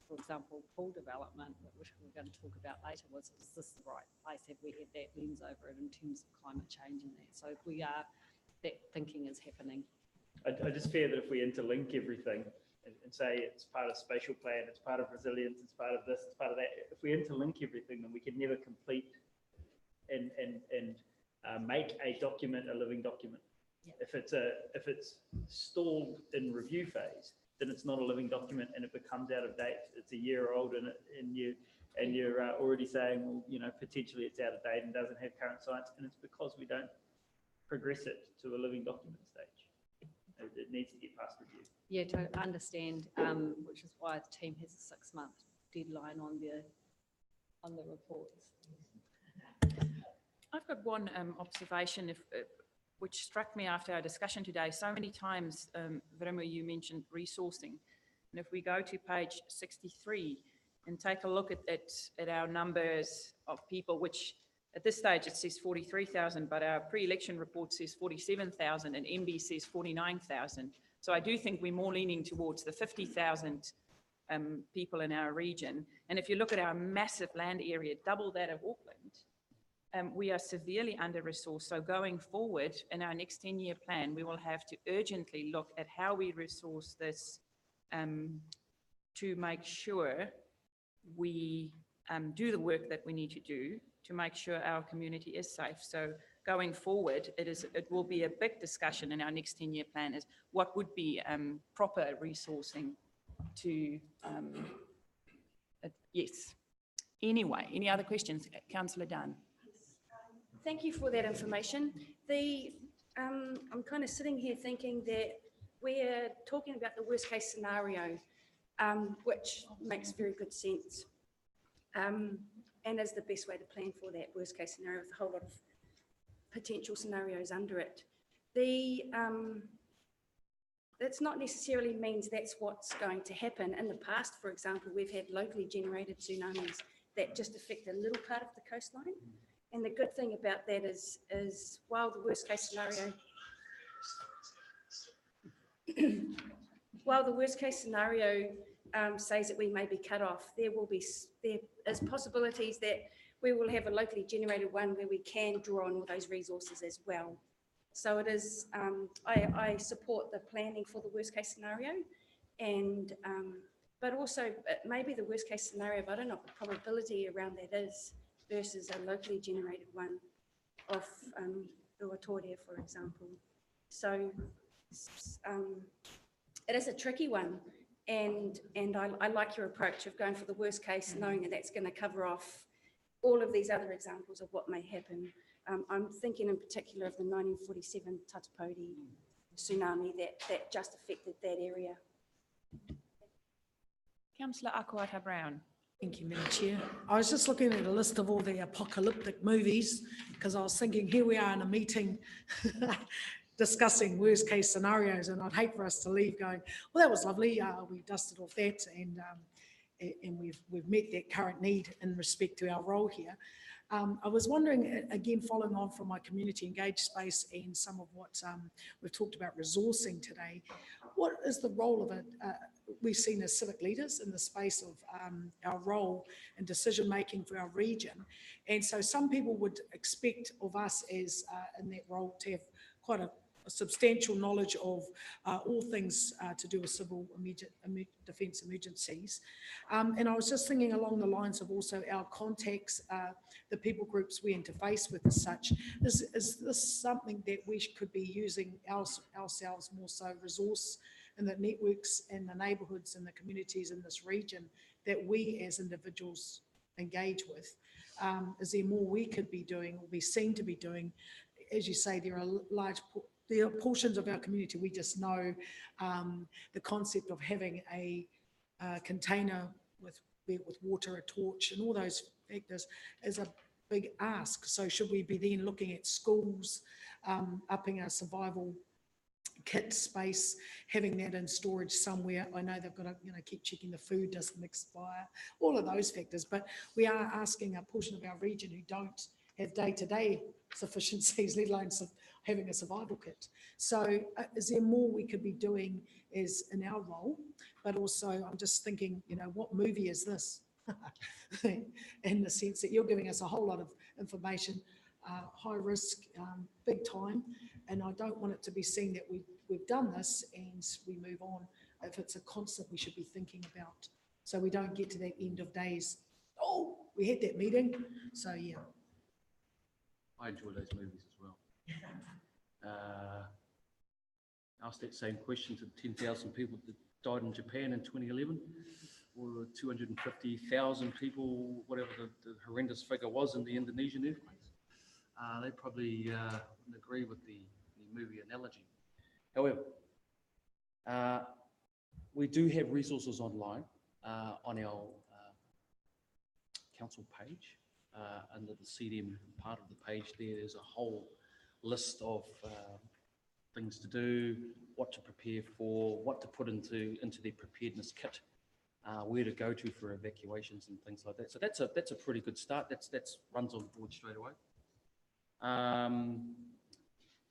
for example, pool development, which we're going to talk about later, is this the right place? Have we had that lens over it in terms of climate change and that? So if we are, that thinking is happening. I just fear that if we interlink everything and say it's part of spatial plan, it's part of resilience, it's part of this, it's part of that, if we interlink everything, then we can never complete and make a document a living document. Yeah. If it's stalled in review phase, then it's not a living document and it becomes out of date. It's a year old and you're already saying, well, potentially it's out of date and doesn't have current science, and it's because we don't progress it to a living document stage. It needs to get past review. Yeah, to understand, which is why the team has a 6-month deadline on the reports. I've got one observation which struck me after our discussion today. So many times, Virama, you mentioned resourcing. And if we go to page 63 and take a look at our numbers of people, which at this stage it says 43,000, but our pre-election report says 47,000 and MB says 49,000. So I do think we're more leaning towards the 50,000 people in our region. And if you look at our massive land area, double that of Auckland, we are severely under-resourced. So going forward in our next 10-year plan, we will have to urgently look at how we resource this to make sure we do the work that we need to do to make sure our community is safe. So going forward, it will be a big discussion in our next 10-year plan is what would be proper resourcing to, yes. Anyway, any other questions? Councillor Dunn. Thank you for that information. I'm kind of sitting here thinking that we're talking about the worst case scenario, which makes very good sense. And is the best way to plan for that worst case scenario with a whole lot of potential scenarios under it. That's not necessarily means that's what's going to happen. In the past, for example, we've had locally generated tsunamis that just affect a little part of the coastline. And the good thing about that is while the worst case scenario, says that we may be cut off, there is possibilities that we will have a locally generated one where we can draw on all those resources as well. So it is, I support the planning for the worst case scenario, and but also it may be the worst case scenario, but I don't know what the probability around that is versus a locally generated one of Ruatoria, for example. So it is a tricky one, and I like your approach of going for the worst case, knowing that that's going to cover off all of these other examples of what may happen. I'm thinking in particular of the 1947 Tatapodi tsunami that just affected that area. Councillor Akuata Brown. Thank you, Madam Chair. I was just looking at a list of all the apocalyptic movies because I was thinking here we are in a meeting discussing worst case scenarios, and I'd hate for us to leave going, well, that was lovely. We dusted off that, and we've met that current need in respect to our role here. I was wondering, again, following on from my community engaged space and some of what we've talked about resourcing today, what is the role of it? We've seen as civic leaders in the space of our role in decision making for our region. And so some people would expect of us as in that role to have quite a substantial knowledge of all things to do with civil defence emergencies. And I was just thinking along the lines of also our contacts, the people groups we interface with as such. Is this something that we could be using ourselves more so, resource in the networks and the neighbourhoods and the communities in this region that we as individuals engage with? Is there more we could be doing or be seen to be doing? As you say, there are portions of our community we just know the concept of having a container with water, a torch, and all those factors is a big ask. So should we be then looking at schools, upping our survival kit space, having that in storage somewhere? I know they've got to keep checking the food doesn't expire, all of those factors, but we are asking a portion of our region who don't have day-to-day sufficiencies, let alone having a survival kit. So is there more we could be doing as in our role? But also I'm just thinking, what movie is this? In the sense that you're giving us a whole lot of information, high risk, big time, and I don't want it to be seen that we've done this and we move on. If it's a constant we should be thinking about, so we don't get to that end of days, oh, we had that meeting. So yeah. I enjoy those movies as well. Asked that same question to 10,000 people that died in Japan in 2011, or 250,000 people, whatever the horrendous figure was in the Indonesian earthquakes. They probably wouldn't agree with the movie analogy. However, we do have resources online on our council page. Under the CDM part of the page there's a whole list of things to do, what to prepare for, what to put into their preparedness kit, where to go to for evacuations and things like that. So that's a pretty good start. That's runs on board straight away.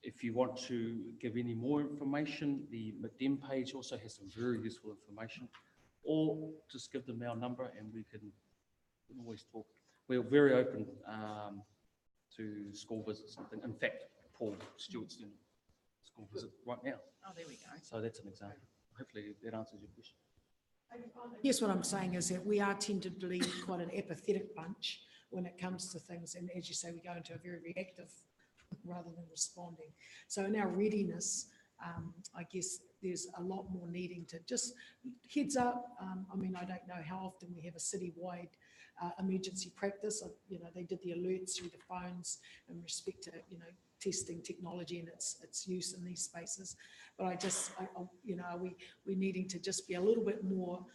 If you want to give any more information, the McDem page also has some very useful information, or just give them our number and we can always talk. We're very open to school visits. In fact, Paul Stewart's doing a school visit right now. Oh, there we go. So that's an example. Hopefully that answers your question. Yes, what I'm saying is that we are tended to be quite an apathetic bunch when it comes to things. And as you say, we go into a very reactive rather than responding. So in our readiness, I guess there's a lot more needing to just heads up. I mean, I don't know how often we have a citywide emergency practice. They did the alerts through the phones in respect to, testing technology and its use in these spaces. But we're needing to just be a little bit more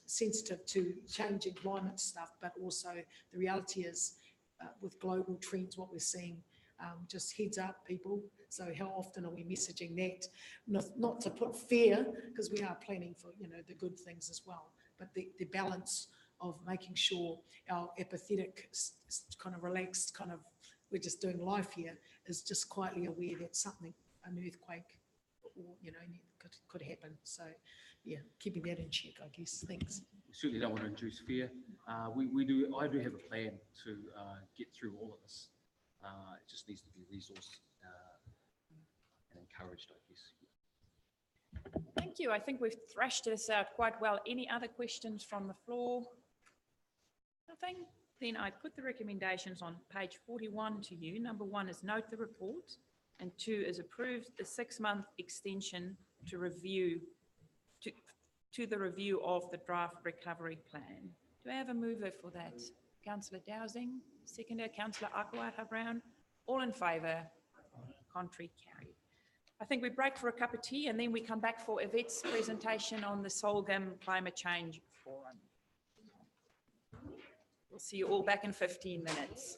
sensitive to changing climate stuff, but also the reality is with global trends, what we're seeing, just heads up people. So how often are we messaging that? Not to put fear, because we are planning for, the good things as well, but the balance of making sure our apathetic, kind of relaxed, kind of, we're just doing life here, is just quietly aware that something, an earthquake, or, could happen. So, yeah, keeping that in check, I guess. Thanks. We certainly don't want to induce fear. I do have a plan to get through all of this. It just needs to be resourced and encouraged, I guess. Thank you. I think we've thrashed this out quite well. Any other questions from the floor? Nothing? Then I put the recommendations on page 41 to you. Number 1 is note the report, and 2 is approve the 6-month extension to review to the review of the draft recovery plan. Do I have a mover for that? Councillor Dowsing, seconder, Councillor Akawaka Brown. All in favour? Contrary, carried. I think we break for a cup of tea and then we come back for Yvette's presentation on the Solgam Climate Change Forum. We'll see you all back in 15 minutes.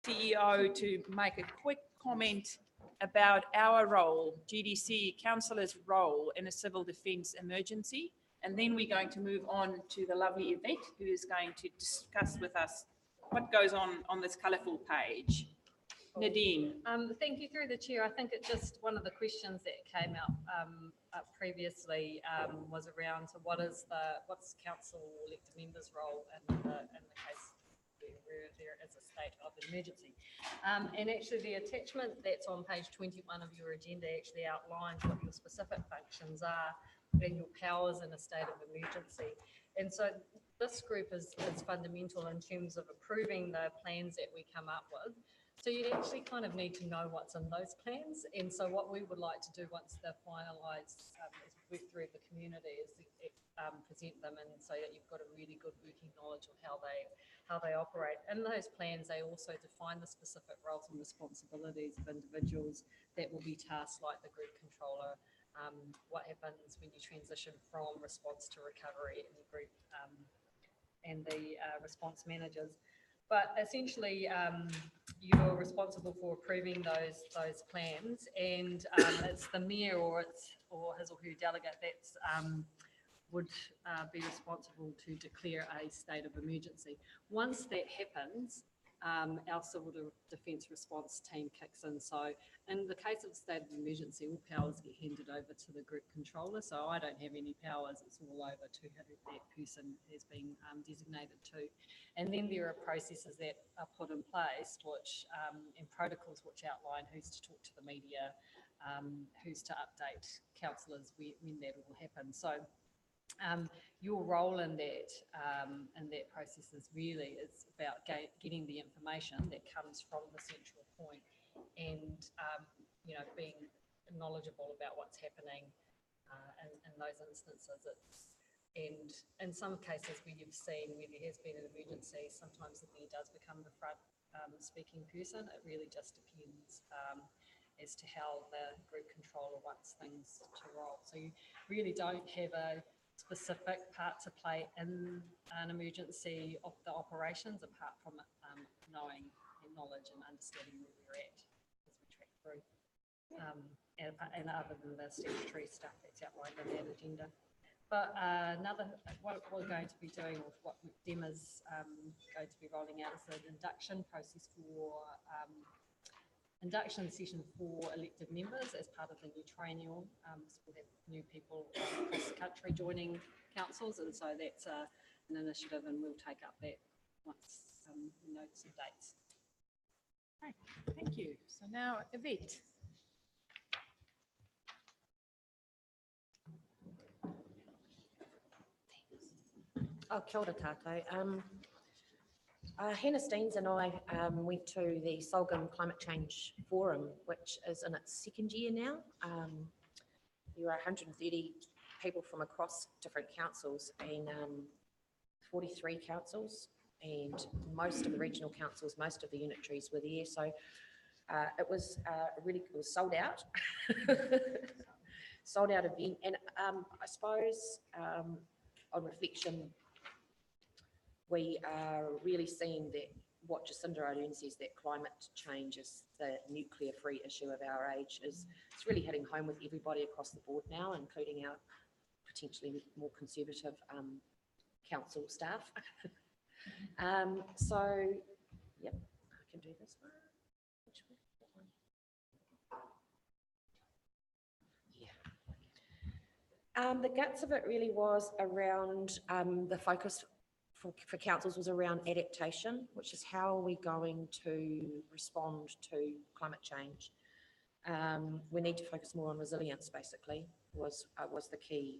CEO to make a quick comment about our role, GDC councillors' role in a civil defence emergency. And then we're going to move on to the lovely Yvette, who is going to discuss with us what goes on this colourful page. Nadine. Thank you through the chair. I think it just, one of the questions that came out up previously was around, so what's council elected members' role in the case where there is a state of emergency. And actually the attachment that's on page 21 of your agenda actually outlines what your specific functions are and your powers in a state of emergency. And so this group is fundamental in terms of approving the plans that we come up with. So you'd actually kind of need to know what's in those plans. And so what we would like to do once they're finalised, as we work through the community, is present them, and so that you've got a really good working knowledge of how they operate. In those plans, they also define the specific roles and responsibilities of individuals that will be tasked, like the group controller, what happens when you transition from response to recovery in the group, and the response managers. But essentially, you're responsible for approving those plans, and it's the mayor or his or her delegate that's would be responsible to declare a state of emergency. Once that happens, our civil defence response team kicks in. So in the case of a state of emergency, all powers get handed over to the group controller. So I don't have any powers. It's all over to who that person has been designated to. And then there are processes that are put in place, which and protocols which outline who's to talk to the media, who's to update councillors when that will happen. So your role in that process is really about getting the information that comes from the central point, and being knowledgeable about what's happening in those instances. And in some cases where you've seen where there has been an emergency, sometimes the mayor does become the front speaking person. It really just depends as to how the group controller wants things to roll. So you really don't have a specific part to play in an emergency of the operations, apart from knowing and knowledge and understanding where we're at as we track through, and other than the statutory stuff that's outlined in that agenda. But what we're going to be doing, or what DEM is going to be rolling out, is an induction process for induction session for elected members as part of the new triennial. So we'll have new people across the country joining councils, and so that's an initiative, and we'll take up that once we know some dates. Right, thank you. So now Yvette. Oh, kia ora tātou. Hannah Steens and I went to the Sulgum Climate Change Forum, which is in its second year now. There are 130 people from across different councils, and 43 councils, and most of the regional councils, most of the unitaries were there. So it was it was sold out, sold out event. And I suppose on reflection, we are really seeing that what Jacinda Ardern says, that climate change is the nuclear-free issue of our age, it's really hitting home with everybody across the board now, including our potentially more conservative council staff. So, yep, I can do this one. Which one? That one. Yeah. The guts of it really was around the focus for councils was around adaptation, which is how are we going to respond to climate change. We need to focus more on resilience, basically, was the key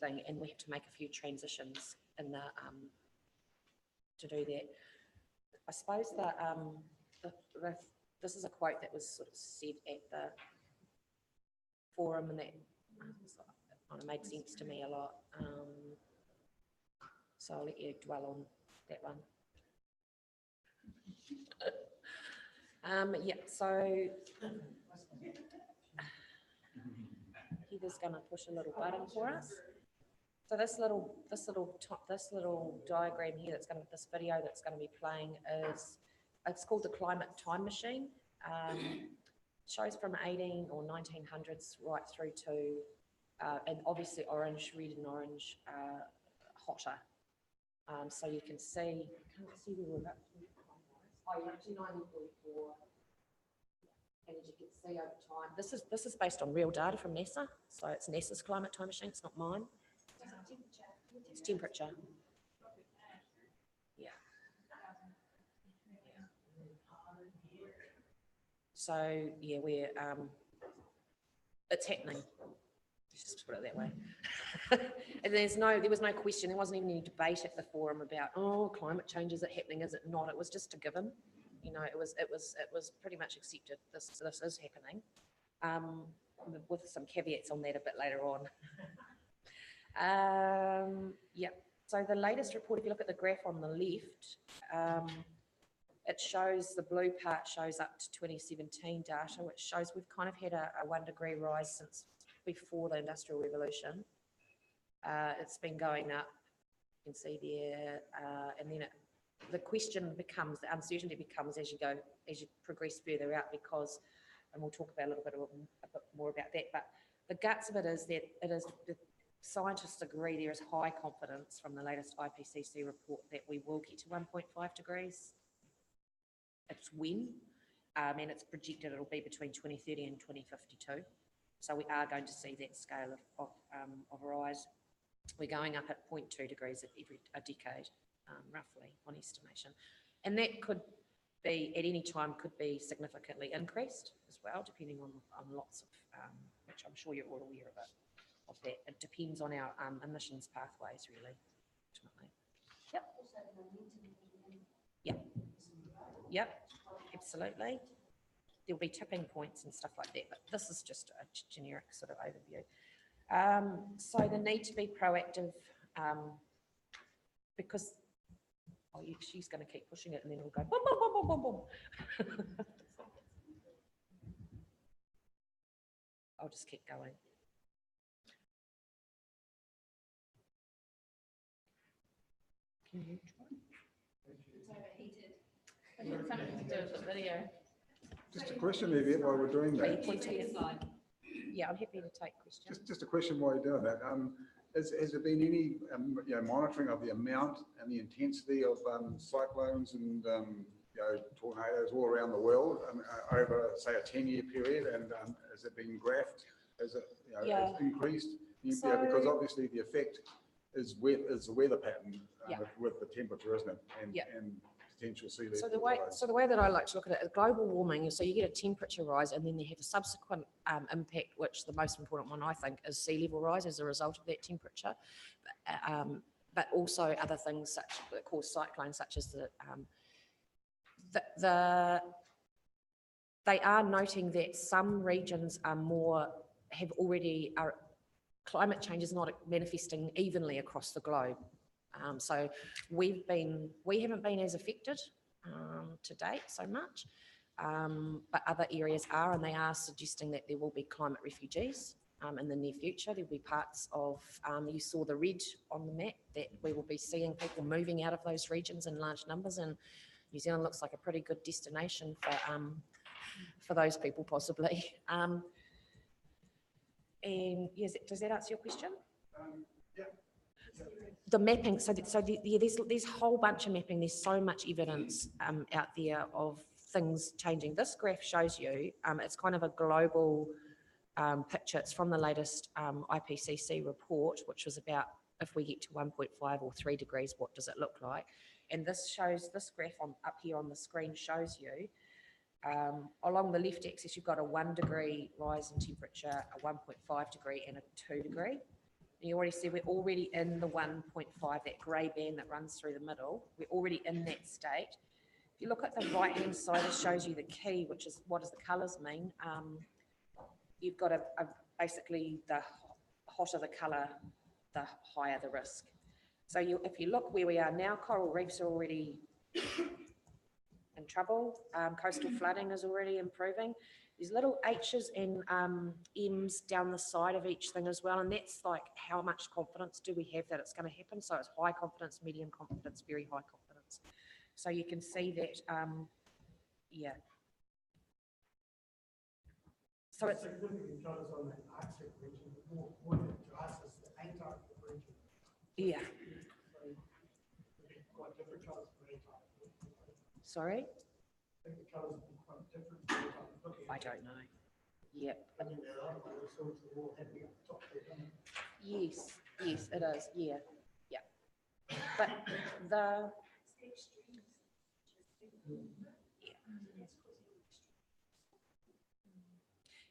thing, and we have to make a few transitions in the to do that. I suppose that this is a quote that was sort of said at the forum, and that kind of made sense to me a lot. So I'll let you dwell on that one. Yeah, so Heather's going to push a little button for us. So this little diagram here, this video that's going to be playing is it's called the Climate Time Machine. Shows from 18 or 1900s right through to, and obviously orange, red and orange, hotter. So you can see, can't see where we're up to. Oh, you're up to 1944. And as you can see over time, this is based on real data from NASA. So it's NASA's Climate Time Machine, it's not mine. It's temperature. Yeah. So yeah, we're it's happening. Let's just put it that way. And there was no question. There wasn't even any debate at the forum about, oh, climate change, is it happening? Is it not? It was just a given. You know, it was pretty much accepted. This is happening, with some caveats on that a bit later on. Yeah. So the latest report, if you look at the graph on the left, it shows, the blue part shows up to 2017 data, which shows we've kind of had a 1 degree rise since before the Industrial Revolution. It's been going up, you can see there, and then the question becomes, the uncertainty becomes as you progress further out, because, and we'll talk about a bit more about that, but the guts of it is that the scientists agree there is high confidence from the latest IPCC report that we will get to 1.5 degrees. It's when, and it's projected it'll be between 2030 and 2052. So we are going to see that scale of rise. We're going up at 0.2 degrees every decade, roughly, on estimation. And that could be, at any time, could be significantly increased as well, depending on lots of, which I'm sure you're all aware of that. It depends on our emissions pathways, really, ultimately. Yep. Yep. Yep, absolutely. There'll be tipping points and stuff like that, but this is just a generic sort of overview. So the need to be proactive, because she's going to keep pushing it, and then we'll go boom, boom, boom, boom, boom, boom. I'll just keep going. Can you try? Something to do with the video. Just a question, Yvette, while we're doing Are you that. pointing it? Yeah, I'm happy to take questions. Just a question while you're doing that. Has there been any monitoring of the amount and the intensity of cyclones and tornadoes all around the world over, say, a 10-year period? And has it been graphed? Has it has increased? Because obviously the effect is the weather pattern with the temperature, isn't it? And potential sea level rise. So the way that I like to look at it is global warming. So you get a temperature rise, and then you have a subsequent impact, which the most important one I think is sea level rise as a result of that temperature, but also other things that cause cyclones, such as they are noting that some regions climate change is not manifesting evenly across the globe. So we haven't been as affected to date so much, but other areas are, and they are suggesting that there will be climate refugees in the near future. There'll be parts of, you saw the red on the map, that we will be seeing people moving out of those regions in large numbers, and New Zealand looks like a pretty good destination for those people possibly. And yes, does that answer your question? Yeah. The mapping, there's a whole bunch of mapping. There's so much evidence out there of things changing. This graph shows you, it's kind of a global picture. It's from the latest IPCC report, which was about if we get to 1.5 or 3 degrees, what does it look like? And this graph up here on the screen shows you, along the left axis, you've got a 1 degree rise in temperature, a 1.5 degree and a 2 degree. You already see we're already in the 1.5, that grey band that runs through the middle. We're already in that state. If you look at the right-hand side, it shows you the key, which is what does the colours mean. You've got basically the hotter the colour, the higher the risk. So if you look where we are now, coral reefs are already in trouble. Coastal flooding is already improving. There's little H's and M's down the side of each thing as well, and that's like how much confidence do we have that it's going to happen. So it's high confidence, medium confidence, very high confidence. So you can see that yeah. So it's, Significant colours on that Arctic region, but more pointed to us as the Antarctic region. yeah, So it'd be quite different colours for Antarctic. sorry, I think the colours would be quite different for Antarctic. I don't know. Yep, I mean, they're right, like the swords are all happening up top there, don't they? yes, yes, it is, yeah, yeah. But the,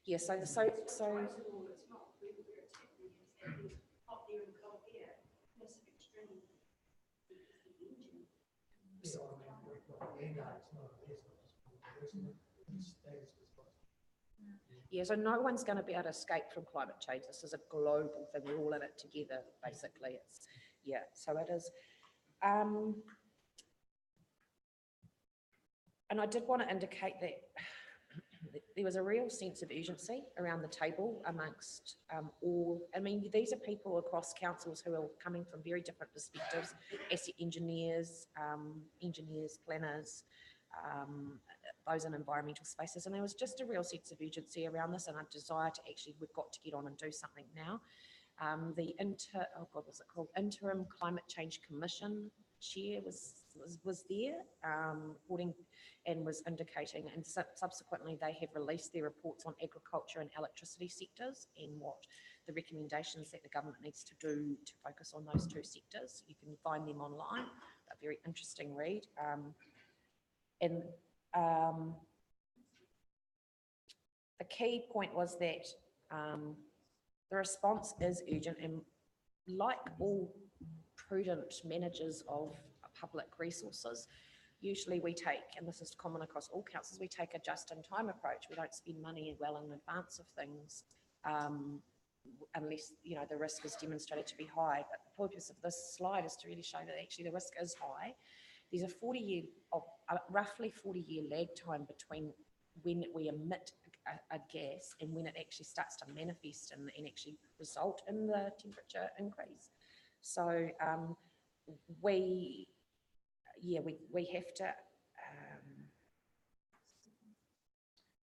yeah, so, yeah, so no one's going to be able to escape from climate change. This is a global thing. We're all in it together, basically. It's, yeah, so it is. And I did want to indicate that there was a real sense of urgency around the table amongst all, I mean, these are people across councils who are coming from very different perspectives, asset engineers, planners, those in environmental spaces, and there was just a real sense of urgency around this and a desire to actually, we've got to get on and do something now. The Interim Climate Change Commission chair was there, reporting and was indicating, and subsequently they have released their reports on agriculture and electricity sectors and what the recommendations that the government needs to do to focus on those two sectors. You can find them online, a very interesting read. The key point was that the response is urgent, and like all prudent managers of public resources, usually we take, and this is common across all councils, we take a just-in-time approach. We don't spend money well in advance of things unless, you know, the risk is demonstrated to be high. But the purpose of this slide is to really show that actually the risk is high. There's a roughly 40-year lag time between when we emit a gas and when it actually starts to manifest and actually result in the temperature increase. So we have to,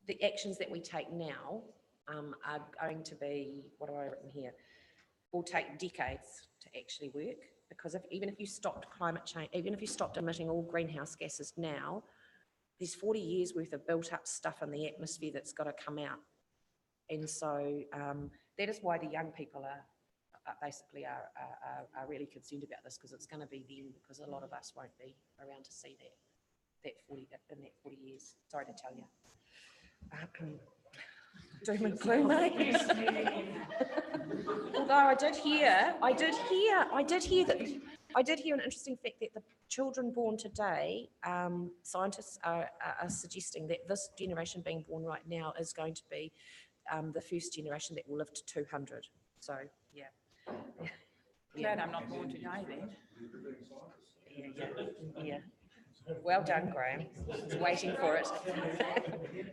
the actions that we take now are going to be, what have I written here, will take decades to actually work, because even if you stopped climate change, even if you stopped emitting all greenhouse gases now, there's 40 years worth of built up stuff in the atmosphere that's got to come out. And so that is why the young people are really concerned about this, because it's going to be them, because a lot of us won't be around to see that 40 years. Sorry to tell you. Doom and gloom, eh? Although I did hear an interesting fact that the children born today, scientists are suggesting that this generation being born right now is going to be the first generation that will live to 200. So, yeah. Glad I'm not born today then. Yeah. Well done, Graham. I was waiting for it.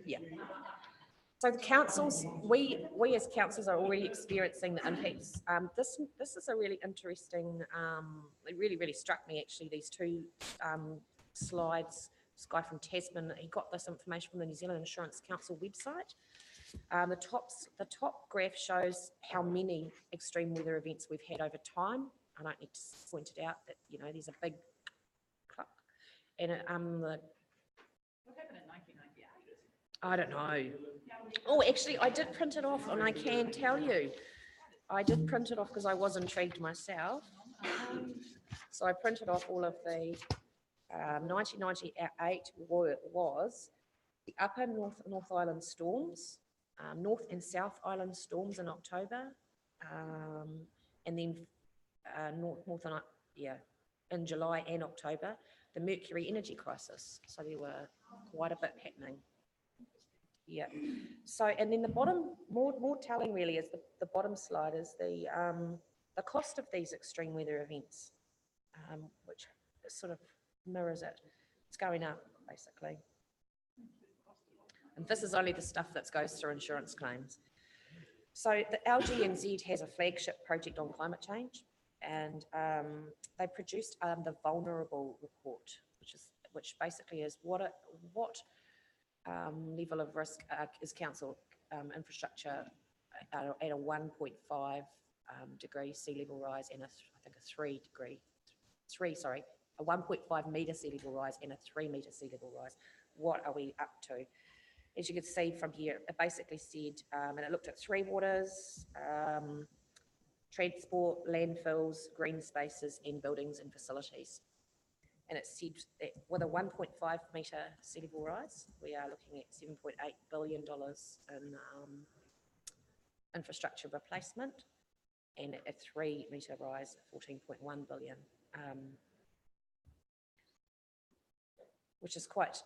Yeah. So the councils, we as councils are already experiencing the impacts. This is a really interesting, it really struck me actually, these two slides. This guy from Tasman, he got this information from the New Zealand Insurance Council website. The top graph shows how many extreme weather events we've had over time. I don't need to point it out that, you know, there's a big cluck. And What happened in 1998? I don't know. Oh, actually, I did print it off, and I can tell you. I did print it off because I was intrigued myself. So I printed off all of the 1998 was the upper North Island storms, North and South Island storms in October, and then in July and October, the Mercury energy crisis. So there were quite a bit happening. Yeah. So, and then the bottom, more telling really, is the bottom slide is the cost of these extreme weather events, which sort of mirrors it. It's going up basically. And this is only the stuff that goes through insurance claims. So the LGNZ has a flagship project on climate change, and they produced the Vulnerable Report, which basically is what level of risk is council infrastructure at a 1.5 degree sea level rise and I think a 1.5 metre sea level rise and a 3 metre sea level rise. What are we up to? As you can see from here, it basically said, and it looked at 3 waters, transport, landfills, green spaces, and buildings and facilities. And it said that with a 1.5 metre sea level rise, we are looking at $7.8 billion in infrastructure replacement, and a 3 metre rise, 14.1 billion, which is quite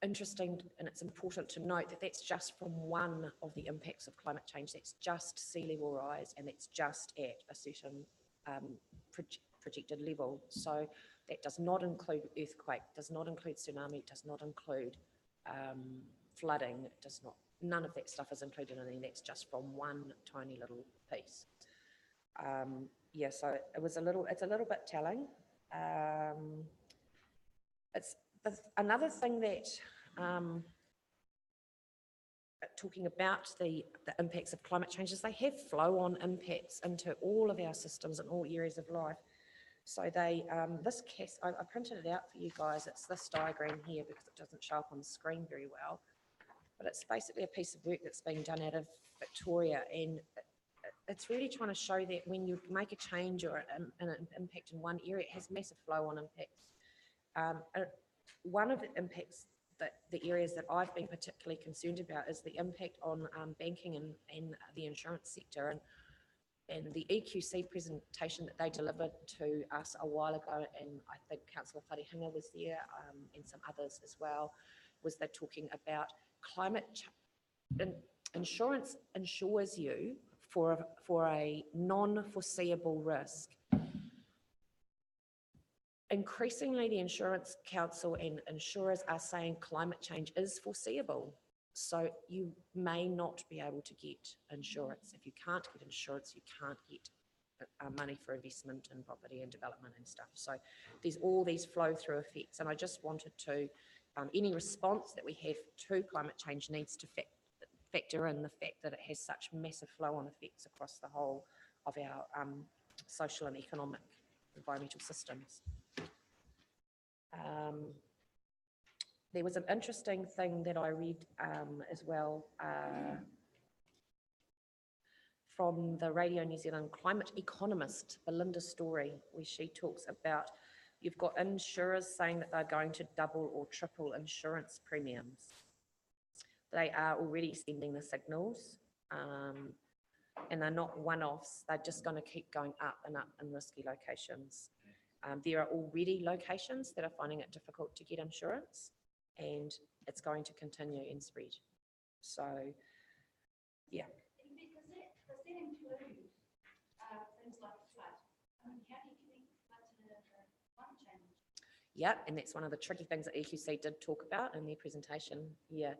interesting, and it's important to note that that's just from one of the impacts of climate change. That's just sea level rise, and it's just at a certain projected level. So that does not include earthquake, does not include tsunami, does not include flooding, it does not, none of that stuff is included in there. That's just from one tiny little piece. Yeah, so it's a little bit telling. Another thing that, talking about the impacts of climate change, is they have flow-on impacts into all of our systems and all areas of life. So they, I printed it out for you guys. It's this diagram here because it doesn't show up on the screen very well. But it's basically a piece of work that's being done out of Victoria, and it's really trying to show that when you make a change or an impact in one area, it has massive flow-on impacts. One of the impacts that the areas that I've been particularly concerned about is the impact on banking and the insurance sector. And the EQC presentation that they delivered to us a while ago, and I think Councillor Wharehinga was there, and some others as well, was they're talking about climate change. Insurance insures you for a non-foreseeable risk. Increasingly, the Insurance Council and insurers are saying climate change is foreseeable. So you may not be able to get insurance. If you can't get insurance, you can't get money for investment in property and development and stuff. So there's all these flow-through effects. And I just wanted to, any response that we have to climate change needs to factor in the fact that it has such massive flow-on effects across the whole of our social and economic environmental systems. There was an interesting thing that I read as well from the Radio New Zealand climate economist, Belinda Story, where she talks about, you've got insurers saying that they're going to double or triple insurance premiums. They are already sending the signals, and they're not one-offs. They're just going to keep going up and up in risky locations. There are already locations that are finding it difficult to get insurance, and it's going to continue and spread. So, yeah. Does that include things like flood? I mean, how do you connect flood to climate change? Yeah, and that's one of the tricky things that EQC did talk about in their presentation. Yeah.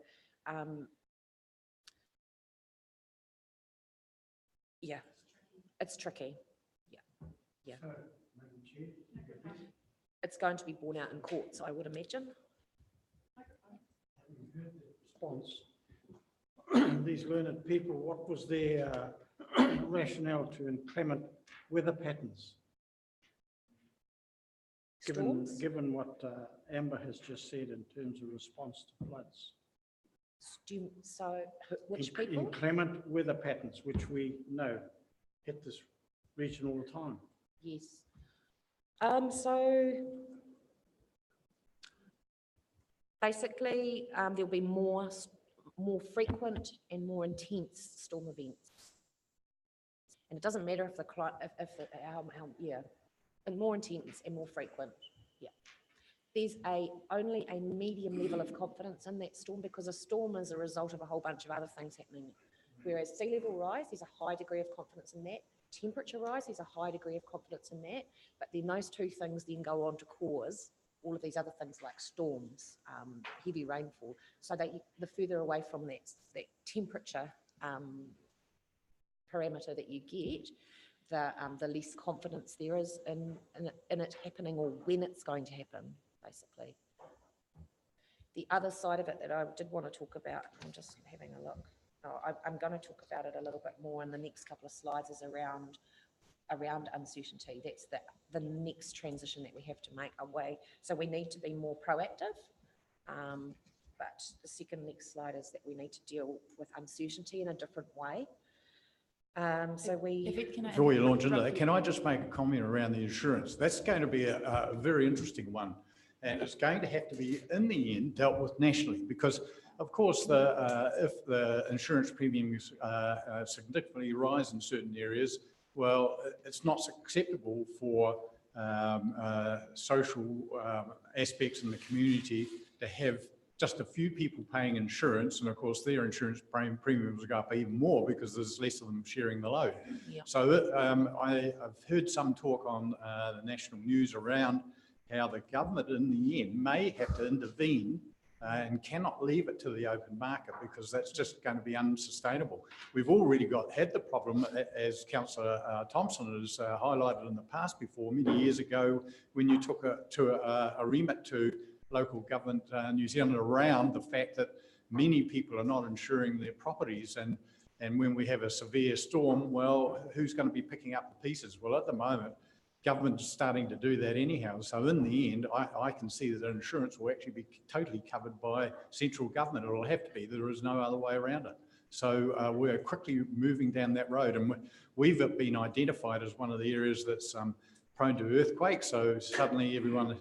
Yeah, it's tricky. Yeah, yeah. It's going to be borne out in courts, I would imagine. Response. These learned people, what was their rationale to inclement weather patterns? Given what Amber has just said in terms of response to floods. So, which people? Inclement weather patterns, which we know hit this region all the time. Yes. So basically, there'll be more frequent and more intense storm events, and it doesn't matter if and more intense and more frequent. Yeah. There's only a medium level of confidence in that storm, because a storm is a result of a whole bunch of other things happening. Whereas sea level rise, there's a high degree of confidence in that. Temperature rise, there's a high degree of confidence in that. But then those two things then go on to cause all of these other things like storms, heavy rainfall. So the further away from that temperature parameter that you get, the less confidence there is in it happening, or when it's going to happen, basically. The other side of it that I did want to talk about, I'm just having a look. I'm going to talk about it a little bit more in the next couple of slides, is around uncertainty. That's the next transition that we have to make away. So we need to be more proactive. But the second next slide is that we need to deal with uncertainty in a different way. Before you launch into that, can I just make a comment around the insurance? That's going to be a very interesting one. And it's going to have to be, in the end, dealt with nationally, because, of course, if the insurance premiums significantly rise in certain areas, well, it's not acceptable for social aspects in the community to have just a few people paying insurance, and of course their insurance premiums will go up even more because there's less of them sharing the load. Yeah. So I've heard some talk on the national news around how the government in the end may have to intervene and cannot leave it to the open market, because that's just going to be unsustainable. We've already had the problem, as Councillor Thompson has highlighted in the past before, many years ago, when you took a remit to local government New Zealand around the fact that many people are not insuring their properties, and when we have a severe storm, well, who's going to be picking up the pieces? Well, at the moment, government's starting to do that anyhow. So in the end, I can see that insurance will actually be totally covered by central government. It'll have to be. There is no other way around it. So we're quickly moving down that road, and we've been identified as one of the areas that's prone to earthquakes. So suddenly everyone,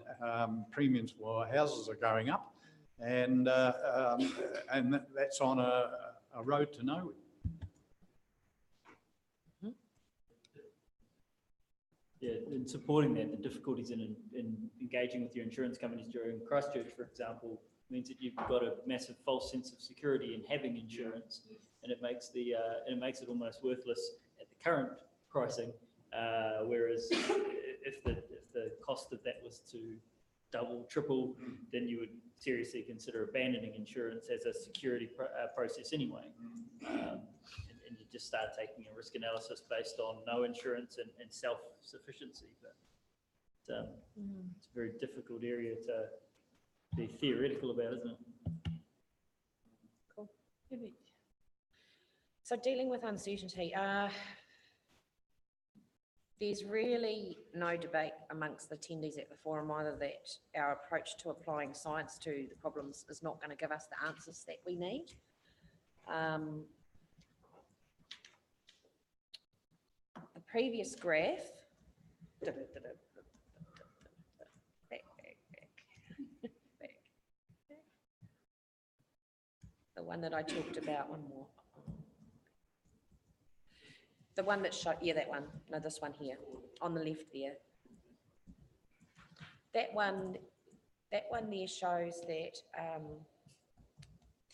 premiums for houses are going up, and that's on a road to nowhere. Yeah, in supporting that, the difficulties in engaging with your insurance companies during Christchurch, for example, means that you've got a massive false sense of security in having insurance, and it makes it almost worthless at the current pricing. Whereas if the cost of that was to double, triple, then you would seriously consider abandoning insurance as a security process anyway. And you just start taking a risk analysis based on no insurance and self-sufficiency. But it's a very difficult area to be theoretical about, isn't it? Cool. So dealing with uncertainty, there's really no debate amongst the attendees at the forum either that our approach to applying science to the problems is not going to give us the answers that we need. The previous graph, back. The one that I talked about, one more. The one that showed, yeah, that one, no, this one here, on the left there. That one there shows that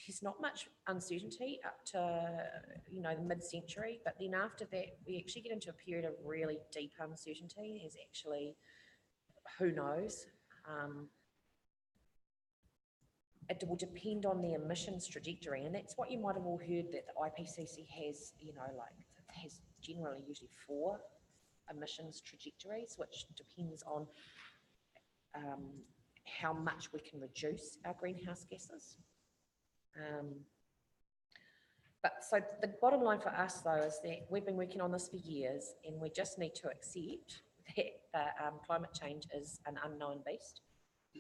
there's not much uncertainty up to, the mid-century, but then after that, we actually get into a period of really deep uncertainty. There's actually, who knows? It will depend on the emissions trajectory, and that's what you might have all heard, that the IPCC has, has generally usually 4 emissions trajectories, which depends on how much we can reduce our greenhouse gases. But so the bottom line for us, though, is that we've been working on this for years, and we just need to accept that climate change is an unknown beast,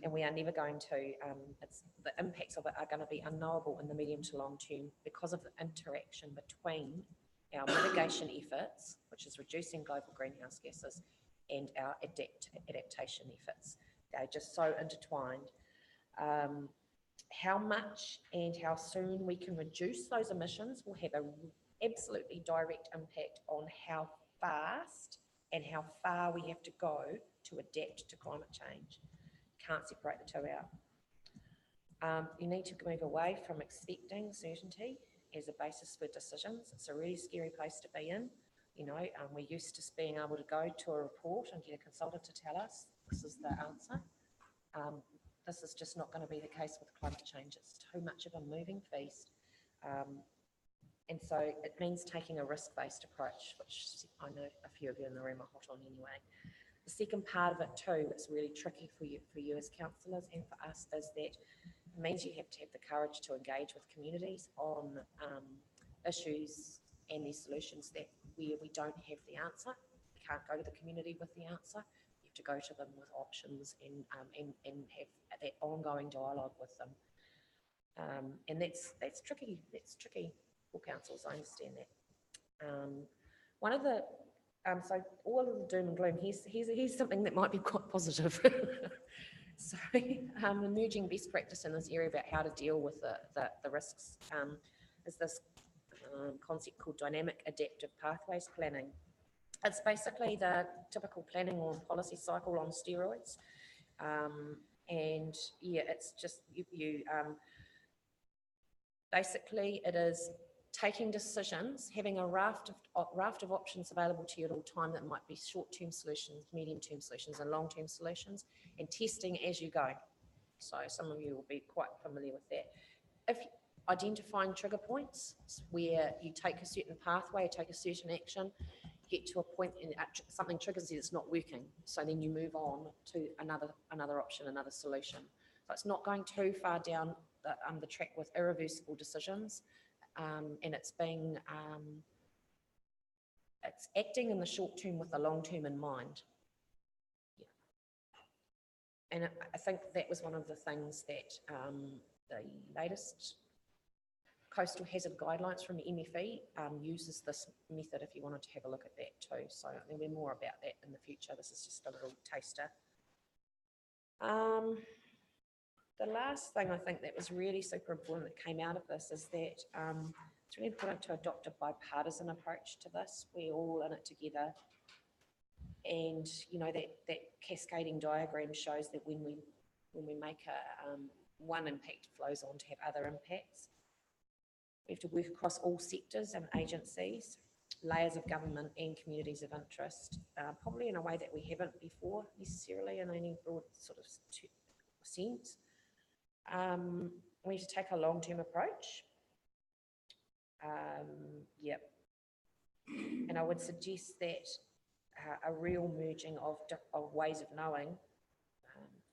and we are never going to, the impacts of it are going to be unknowable in the medium to long term because of the interaction between our mitigation efforts, which is reducing global greenhouse gases, and our adaptation efforts. They're just so intertwined. How much and how soon we can reduce those emissions will have an absolutely direct impact on how fast and how far we have to go to adapt to climate change. You can't separate the two out. You need to move away from expecting certainty as a basis for decisions. It's a really scary place to be in. We're used to being able to go to a report and get a consultant to tell us this is the answer. This is just not going to be the case with climate change. It's too much of a moving feast. And so it means taking a risk-based approach, which I know a few of you in the room are hot on anyway. The second part of it too, it's really tricky for you as councillors and for us, is that It means you have to have the courage to engage with communities on issues and their solutions that where we don't have the answer. We can't go to the community with the answer. You have to go to them with options and have that ongoing dialogue with them. And that's tricky. That's tricky for councils. I understand that. One of the so all of the doom and gloom. Here's something that might be quite positive. So, emerging best practice in this area about how to deal with the risks is this concept called dynamic adaptive pathways planning. It's basically the typical planning or policy cycle on steroids. And yeah, it's just basically it is taking decisions, having a raft of options available to you at all time that might be short-term solutions, medium-term solutions, and long-term solutions, and testing as you go. So some of you will be quite familiar with that. If identifying trigger points where you take a certain pathway, take a certain action, get to a point and something triggers you that's not working. So then you move on to another option, another solution. So it's not going too far down the track with irreversible decisions. And it's it's acting in the short term with the long term in mind. Yeah. And I think that was one of the things that the latest coastal hazard guidelines from the MFE uses this method if you wanted to have a look at that too. So there'll be more about that in the future. This is just a little taster. The last thing I think that was really super important that came out of this is that it's really important to adopt a bipartisan approach to this. We're all in it together. And, you know, that cascading diagram shows that when we make one impact flows on to have other impacts. We have to work across all sectors and agencies, layers of government and communities of interest, probably in a way that we haven't before necessarily in any broad sort of sense. We need to take a long-term approach. Yep. And I would suggest that a real merging of ways of knowing,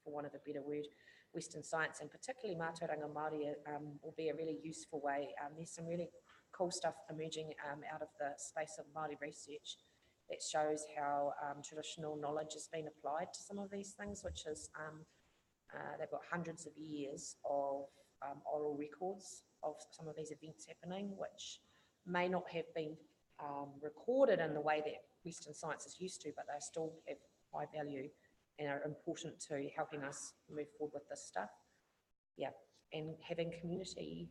for want of a better word, Western science and particularly Mātauranga Māori will be a really useful way. There's some really cool stuff emerging out of the space of Māori research that shows how traditional knowledge has been applied to some of these things, which is they've got hundreds of years of oral records of some of these events happening, which may not have been recorded in the way that Western science is used to, but they still have high value and are important to helping us move forward with this stuff. Yeah, and having community.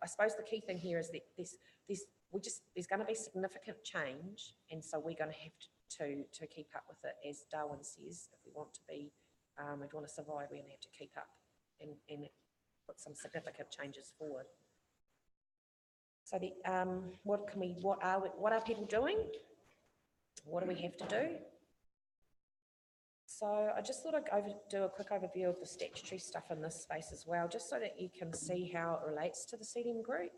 I suppose the key thing here is that there's going to be significant change, and so we're going to have to keep up with it, as Darwin says. If we want to be, if we want to survive, we're going to have to keep up and put some significant changes forward. So what are people doing? What do we have to do? So I just thought I'd do a quick overview of the statutory stuff in this space as well, just so that you can see how it relates to the CDM group.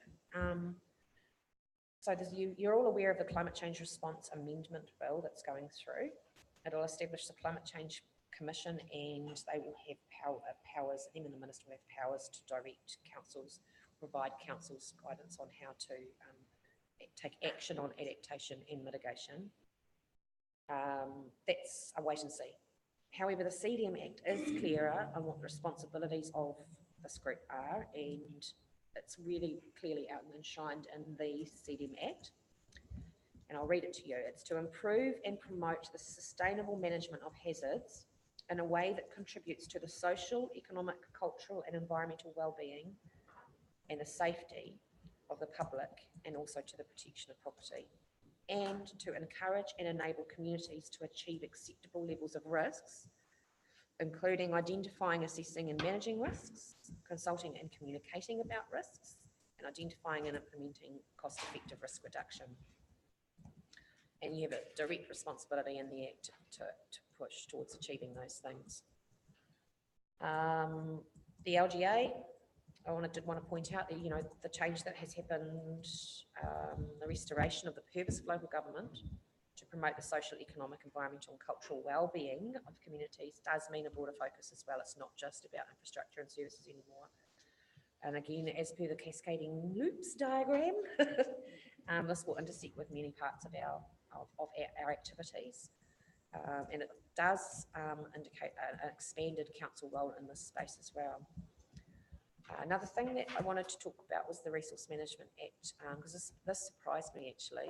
So you're all aware of the Climate Change Response Amendment Bill that's going through. It'll establish the Climate Change Commission, and they will have powers, him and the Minister will have powers to direct councils, provide councils guidance on how to take action on adaptation and mitigation. That's a wait and see. However, the CDM Act is clearer on what the responsibilities of this group are, and it's really clearly out and enshrined in the CDM Act. And I'll read it to you. It's to improve and promote the sustainable management of hazards in a way that contributes to the social, economic, cultural and environmental well-being and the safety of the public, and also to the protection of property, and to encourage and enable communities to achieve acceptable levels of risks, including identifying, assessing and managing risks, consulting and communicating about risks, and identifying and implementing cost-effective risk reduction. And you have a direct responsibility in the Act to push towards achieving those things. The LGA, I did want to point out that, you know, the change that has happened, the restoration of the purpose of local government to promote the social, economic, environmental and cultural well-being of communities does mean a broader focus as well. It's not just about infrastructure and services anymore. And again, as per the cascading loops diagram, this will intersect with many parts of our activities. And it does indicate an expanded council role in this space as well. Another thing that I wanted to talk about was the Resource Management Act, because this surprised me actually.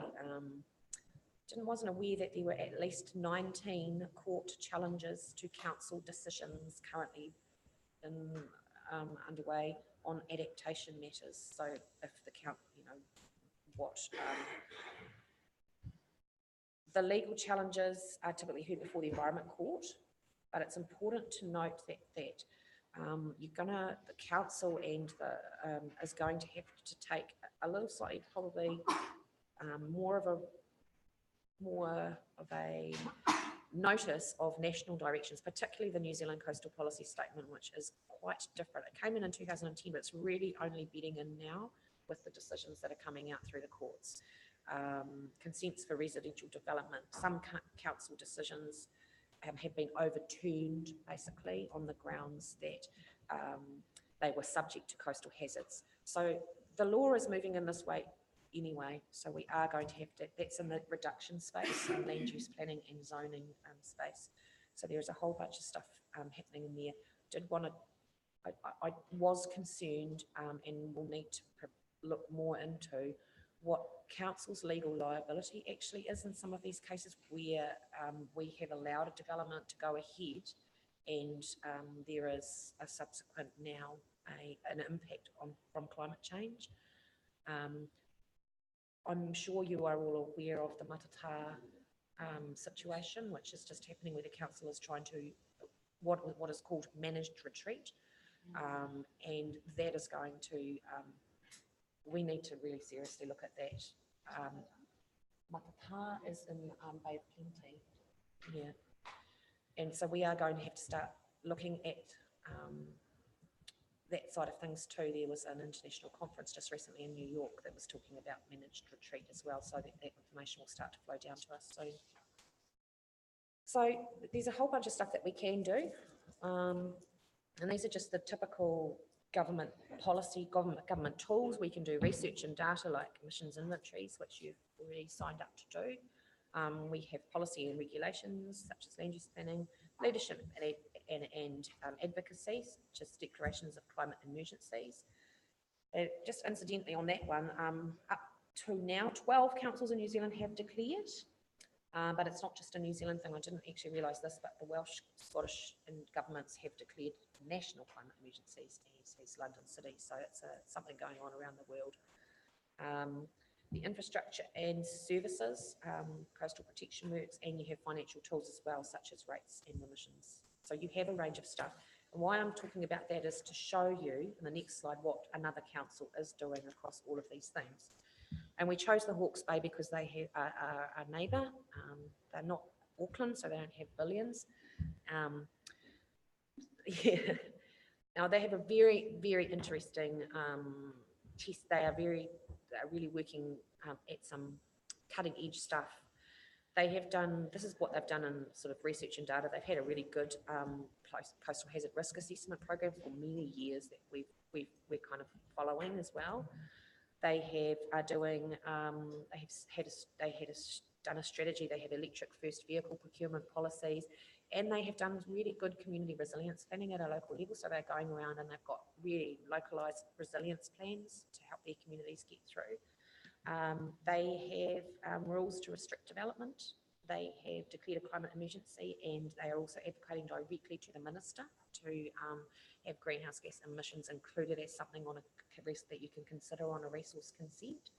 Wasn't aware that there were at least 19 court challenges to council decisions currently underway on adaptation matters. So if the the legal challenges are typically heard before the Environment Court, but it's important to note that the council and is going to have to take a little slightly probably more of a notice of national directions, particularly the New Zealand Coastal Policy Statement, which is quite different. It came in 2010, but it's really only bedding in now with the decisions that are coming out through the courts. Consents for residential development, some council decisions have been overturned basically on the grounds that they were subject to coastal hazards. So the law is moving in this way anyway, so we are going to have to, that's in the reduction space, and land use planning and zoning space. So there's a whole bunch of stuff happening in there. I was concerned and will need to look more into what council's legal liability actually is in some of these cases where we have allowed a development to go ahead and there is a subsequent now an impact from climate change. I'm sure you are all aware of the Matata situation, which is just happening where the council is trying to, what is called managed retreat. And that is going to, we need to really seriously look at that. Matata is in Bay of Plenty, yeah. And so we are going to have to start looking at that side of things too. There was an international conference just recently in New York that was talking about managed retreat as well, so that information will start to flow down to us soon. So there's a whole bunch of stuff that we can do, and these are just the typical government policy, government tools. We can do research and data like emissions inventories, which you've already signed up to do. We have policy and regulations such as land use planning, leadership and advocacy, such as declarations of climate emergencies. Just incidentally on that one, up to now 12 councils in New Zealand have declared, but it's not just a New Zealand thing. I didn't actually realise this, but the Welsh, Scottish and governments have declared national climate emergencies as London City, so it's something going on around the world. The infrastructure and services, coastal protection works, and you have financial tools as well, such as rates and emissions. So you have a range of stuff. And why I'm talking about that is to show you in the next slide what another council is doing across all of these things. And we chose the Hawke's Bay because they have a neighbour. They're not Auckland, so they don't have billions. Yeah. Now they have a very, very interesting test. They're really working at some cutting edge stuff. They have done, this is what they've done in sort of research and data. They've had a really good coastal hazard risk assessment program for many years that we're kind of following as well. They are doing, done a strategy. They have electric first vehicle procurement policies, and they have done really good community resilience planning at a local level. So they're going around and they've got really localised resilience plans to help their communities get through. They have rules to restrict development. They have declared a climate emergency, and they are also advocating directly to the minister to have greenhouse gas emissions included as something on a risk that you can consider on a resource consent.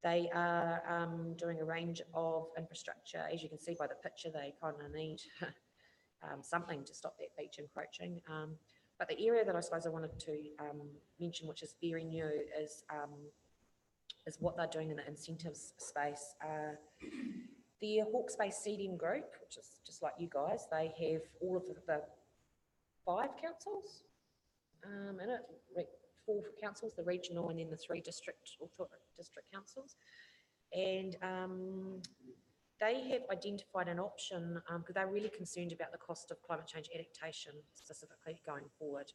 They are doing a range of infrastructure. As you can see by the picture, they kind of need something to stop that beach encroaching. But the area that I suppose I wanted to mention, which is very new, is what they're doing in the incentives space. The Hawke's Bay Seeding Group, which is just like you guys, they have all of the 5 councils in it, 4 councils, the regional and then the 3 district councils. And they have identified an option, because they're really concerned about the cost of climate change adaptation, specifically going forward.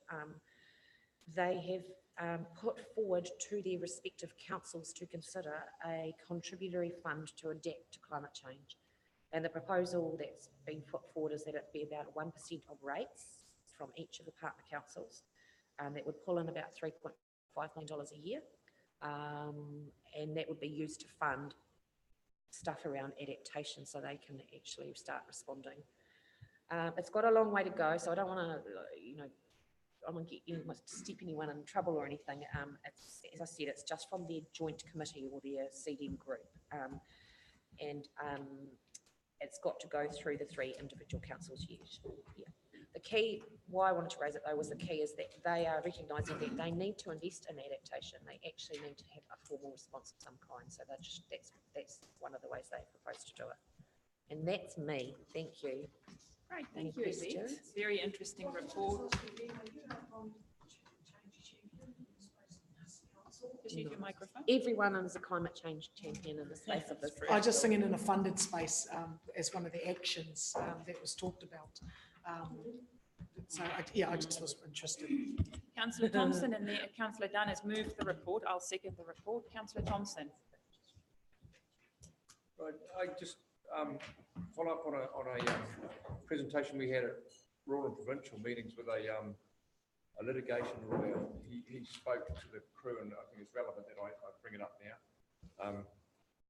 They have put forward to their respective councils to consider a contributory fund to adapt to climate change. And the proposal that's been put forward is that it be about 1% of rates from each of the partner councils. That would pull in about $3.5 million a year. And that would be used to fund stuff around adaptation so they can actually start responding. It's got a long way to go, so I don't want to, I don't want to step anyone in trouble or anything. It's, as I said, it's just from their joint committee or their CDM group. It's got to go through the 3 individual councils yet. Yeah. The key, why I wanted to raise it though, was the key is that they are recognising that they need to invest in adaptation. They actually need to have a formal response of some kind. So that's one of the ways they propose to do it. And that's me. Thank you. Great, Any thank you, Yvette. questions? Very interesting report. Just use your microphone. Everyone is a climate change champion in the space of this. I just thinking in a funded space as one of the actions that was talked about. I just was interested. Councillor Thompson and then Councillor Dunn has moved the report. I'll second the report. Councillor Thompson. Right, I just follow up on a presentation we had at rural and provincial meetings with a litigation lawyer. He spoke to the crew, and I think it's relevant that I bring it up now.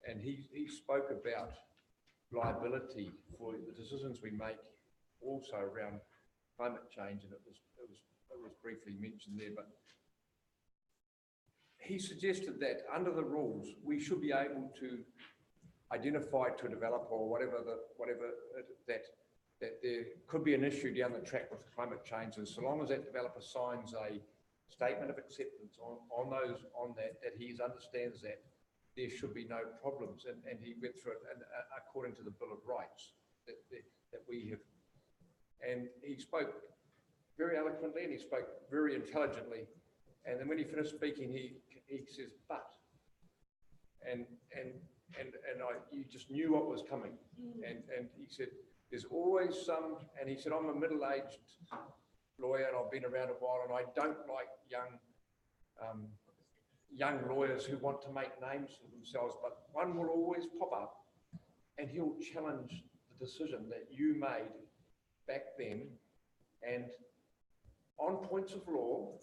And he spoke about liability for the decisions we make, also around climate change, and it was briefly mentioned there. But he suggested that under the rules, we should be able to identify to a developer or whatever that there could be an issue down the track with climate change, and so long as that developer signs a statement of acceptance on that he understands that there should be no problems, and he went through it and according to the Bill of Rights that we have, and he spoke very eloquently and he spoke very intelligently, and then when he finished speaking, he says, but, and you just knew what was coming, and he said, there's always some, and he said, I'm a middle-aged lawyer and I've been around a while, and I don't like young lawyers who want to make names for themselves, but one will always pop up and he'll challenge the decision that you made back then, and on points of law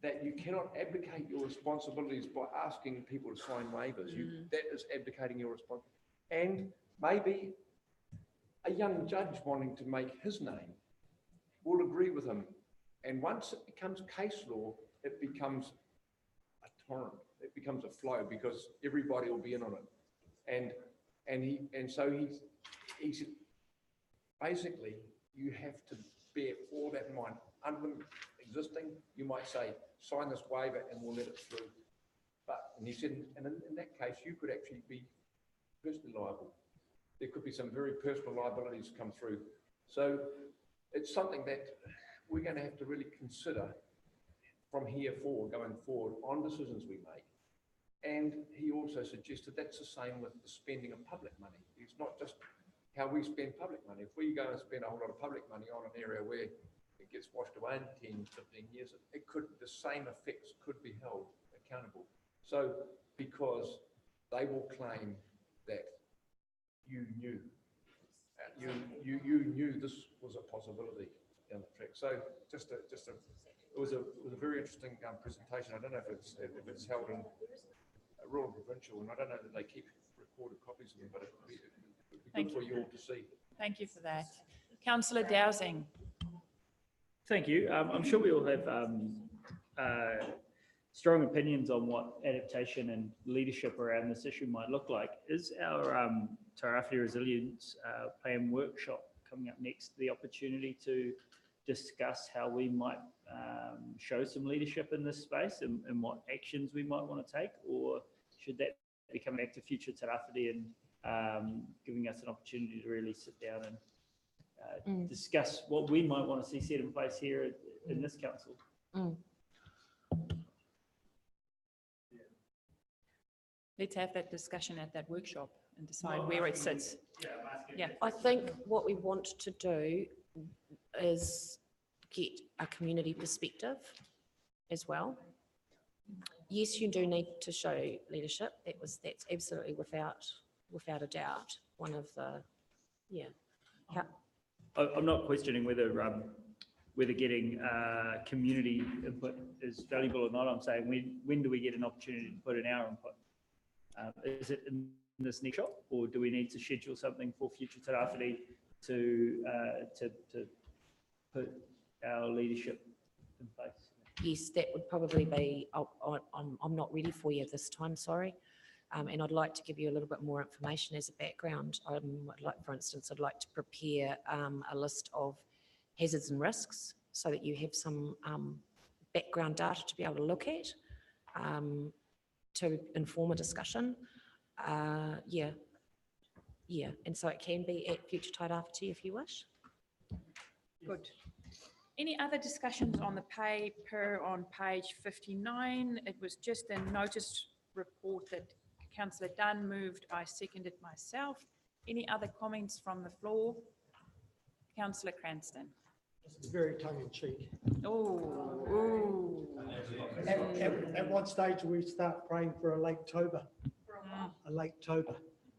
that you cannot abdicate your responsibilities by asking people to sign waivers. That is abdicating your responsibility. And maybe a young judge wanting to make his name will agree with him. And once it becomes case law, it becomes a torrent. It becomes a flow because everybody will be in on it. And so he said, basically, you have to bear all that in mind. Under the existing, you might say, sign this waiver and we'll let it through. And he said, and in that case, you could actually be personally liable. There could be some very personal liabilities come through. So it's something that we're going to have to really consider from here forward, going forward, on decisions we make. And he also suggested that's the same with the spending of public money. It's not just how we spend public money. If we go and spend a whole lot of public money on an area where it gets washed away in 10, 15 years, the same effects could be held accountable. So, because they will claim that you knew this was a possibility down the track. So it was a very interesting presentation. I don't know if it's held in rural and provincial, and I don't know that they keep recorded copies of them, but it would be good for you all to see. Thank you for that. Councillor Dowsing. Thank you. I'm sure we all have strong opinions on what adaptation and leadership around this issue might look like. Is our Taurasi Resilience Plan workshop coming up next the opportunity to discuss how we might show some leadership in this space and what actions we might want to take, or should that be coming back to future Taurasi and giving us an opportunity to really sit down and discuss what we might want to see set in place here in this council? let's have that discussion at that workshop and decide where it sits. Yeah. I think what we want to do is get a community perspective as well. Yes, you do need to show leadership. That's absolutely without a doubt, one of the, yeah. I'm not questioning whether getting community input is valuable or not. I'm saying when do we get an opportunity to put in our input? Is it in this next shop, or do we need to schedule something for future Te Rāwhiti to put our leadership in place? Yes, that would probably be, I'm not ready for you this time, sorry. And I'd like to give you a little bit more information as a background. For instance, I'd like to prepare a list of hazards and risks so that you have some background data to be able to look at to inform a discussion. Yeah, and so it can be at future Te Rāwhiti if you wish. Good. Any other discussions on the paper on page 59? It was just a notice report that Councillor Dunn moved, I seconded myself. Any other comments from the floor? Councillor Cranston. This is very tongue-in-cheek. Oh, At what stage do we start praying for a Lake Toba? A Lake Toba.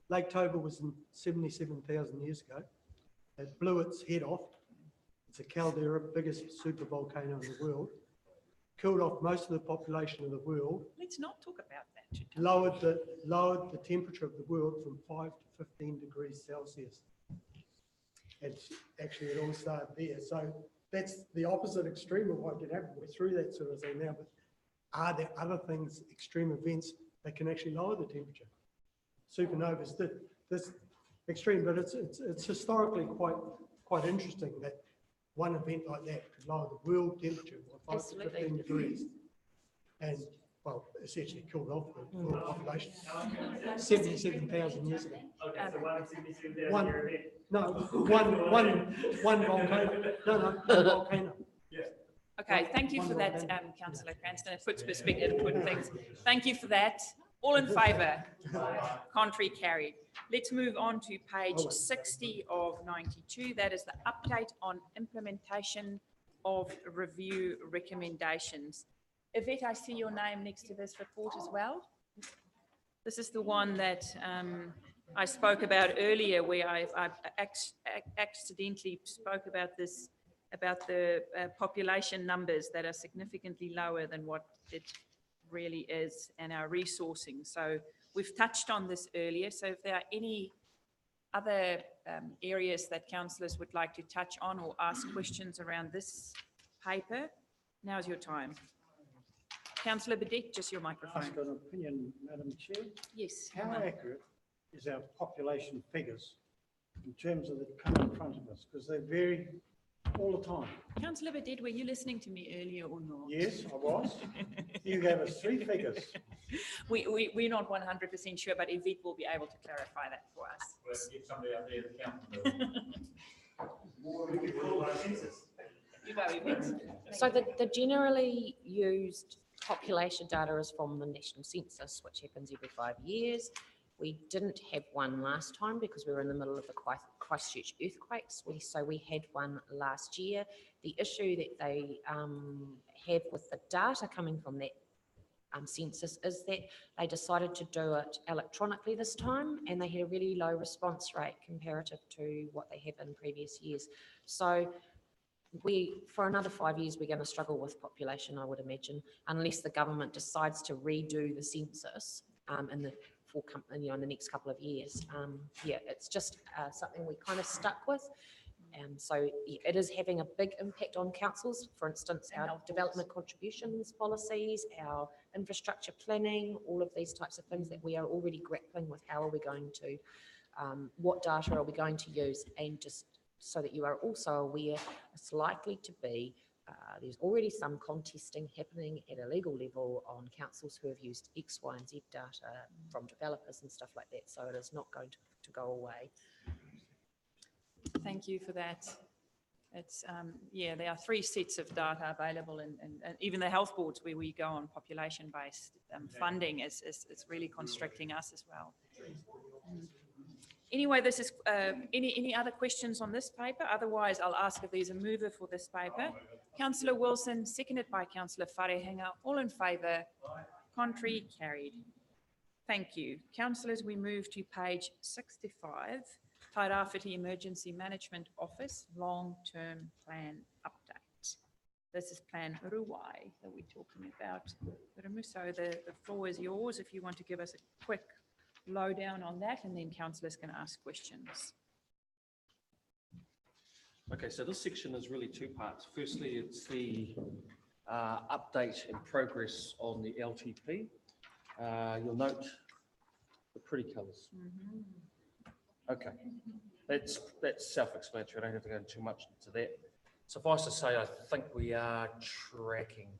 Lake Toba was in 77,000 years ago. It blew its head off. It's a caldera, biggest supervolcano in the world. Killed off most of the population of the world. let's not talk about that today. Lowered the temperature of the world from 5 to 15 degrees Celsius. It's actually, it all started there. So that's the opposite extreme of what can happen. We're through that sort of thing now, but are there other things, extreme events that can actually lower the temperature? Supernovas, this extreme, but it's historically quite interesting that one event like that could lower the world temperature by 5 to 15 degrees. And, well, essentially killed off the world population 77,000 years ago. Okay, so one 77,000 One- year event. No, one volcano. No, one volcano. Okay, thank you for that, Councillor Cranston. It puts perspective to things. Thank you for that. All in favour? Contrary carried. Let's move on to page 60 of 92. That is the update on implementation of review recommendations. Yvette, I see your name next to this report as well. This is the one that I spoke about earlier, where I accidentally spoke about this, about the population numbers that are significantly lower than what it really is, and our resourcing. So we've touched on this earlier. So if there are any other areas that councillors would like to touch on or ask questions around this paper, now's your time. Councillor Bedek, just your microphone. Ask an opinion, Madam Chair. Yes. How accurate is our population figures in terms of the come in front of us? Because they vary all the time. Councillor Bedek, were you listening to me earlier or not? Yes, I was. You gave us 3 figures. We're not 100% sure, but Yvette will be able to clarify that for us. Let's get somebody up there to count them. We could call it a census. You go, Yvette. So the generally used population data is from the National Census, which happens every 5 years. We didn't have one last time because we were in the middle of the Christchurch earthquakes. So we had one last year. The issue that they have with the data coming from that census is that they decided to do it electronically this time, and they had a really low response rate comparative to what they have in previous years. So for another 5 years, we're going to struggle with population, I would imagine, unless the government decides to redo the census in the next couple of years. Yeah, it's just something we kind of stuck with. So it is having a big impact on councils. For instance, our development contributions policies, our infrastructure planning, all of these types of things that we are already grappling with. How are we going to, what data are we going to use? And just so that you are also aware, it's likely to be, there's already some contesting happening at a legal level on councils who have used X, Y, and Z data from developers and stuff like that. So it is not going to go away. Thank you for that. It's, yeah, there are 3 sets of data available and even the health boards where we go on population-based funding is really constricting us as well. Anyway, this is, any other questions on this paper? Otherwise, I'll ask if there's a mover for this paper. Councillor Wilson, seconded by Councillor Wharehenga. All in favour? Contrary? Carried. Thank you. Councillors, we move to page 65, Tairāwhiti Emergency Management Office Long-Term Plan Update. This is Plan Uruwai that we're talking about. So the floor is yours if you want to give us a quick lowdown on that, and then councillors can ask questions. Okay, so this section is really 2 parts. Firstly, it's the update and progress on the LTP. You'll note the pretty colours. Okay, that's self-explanatory. I don't have to go too much into that. Suffice to say, I think we are tracking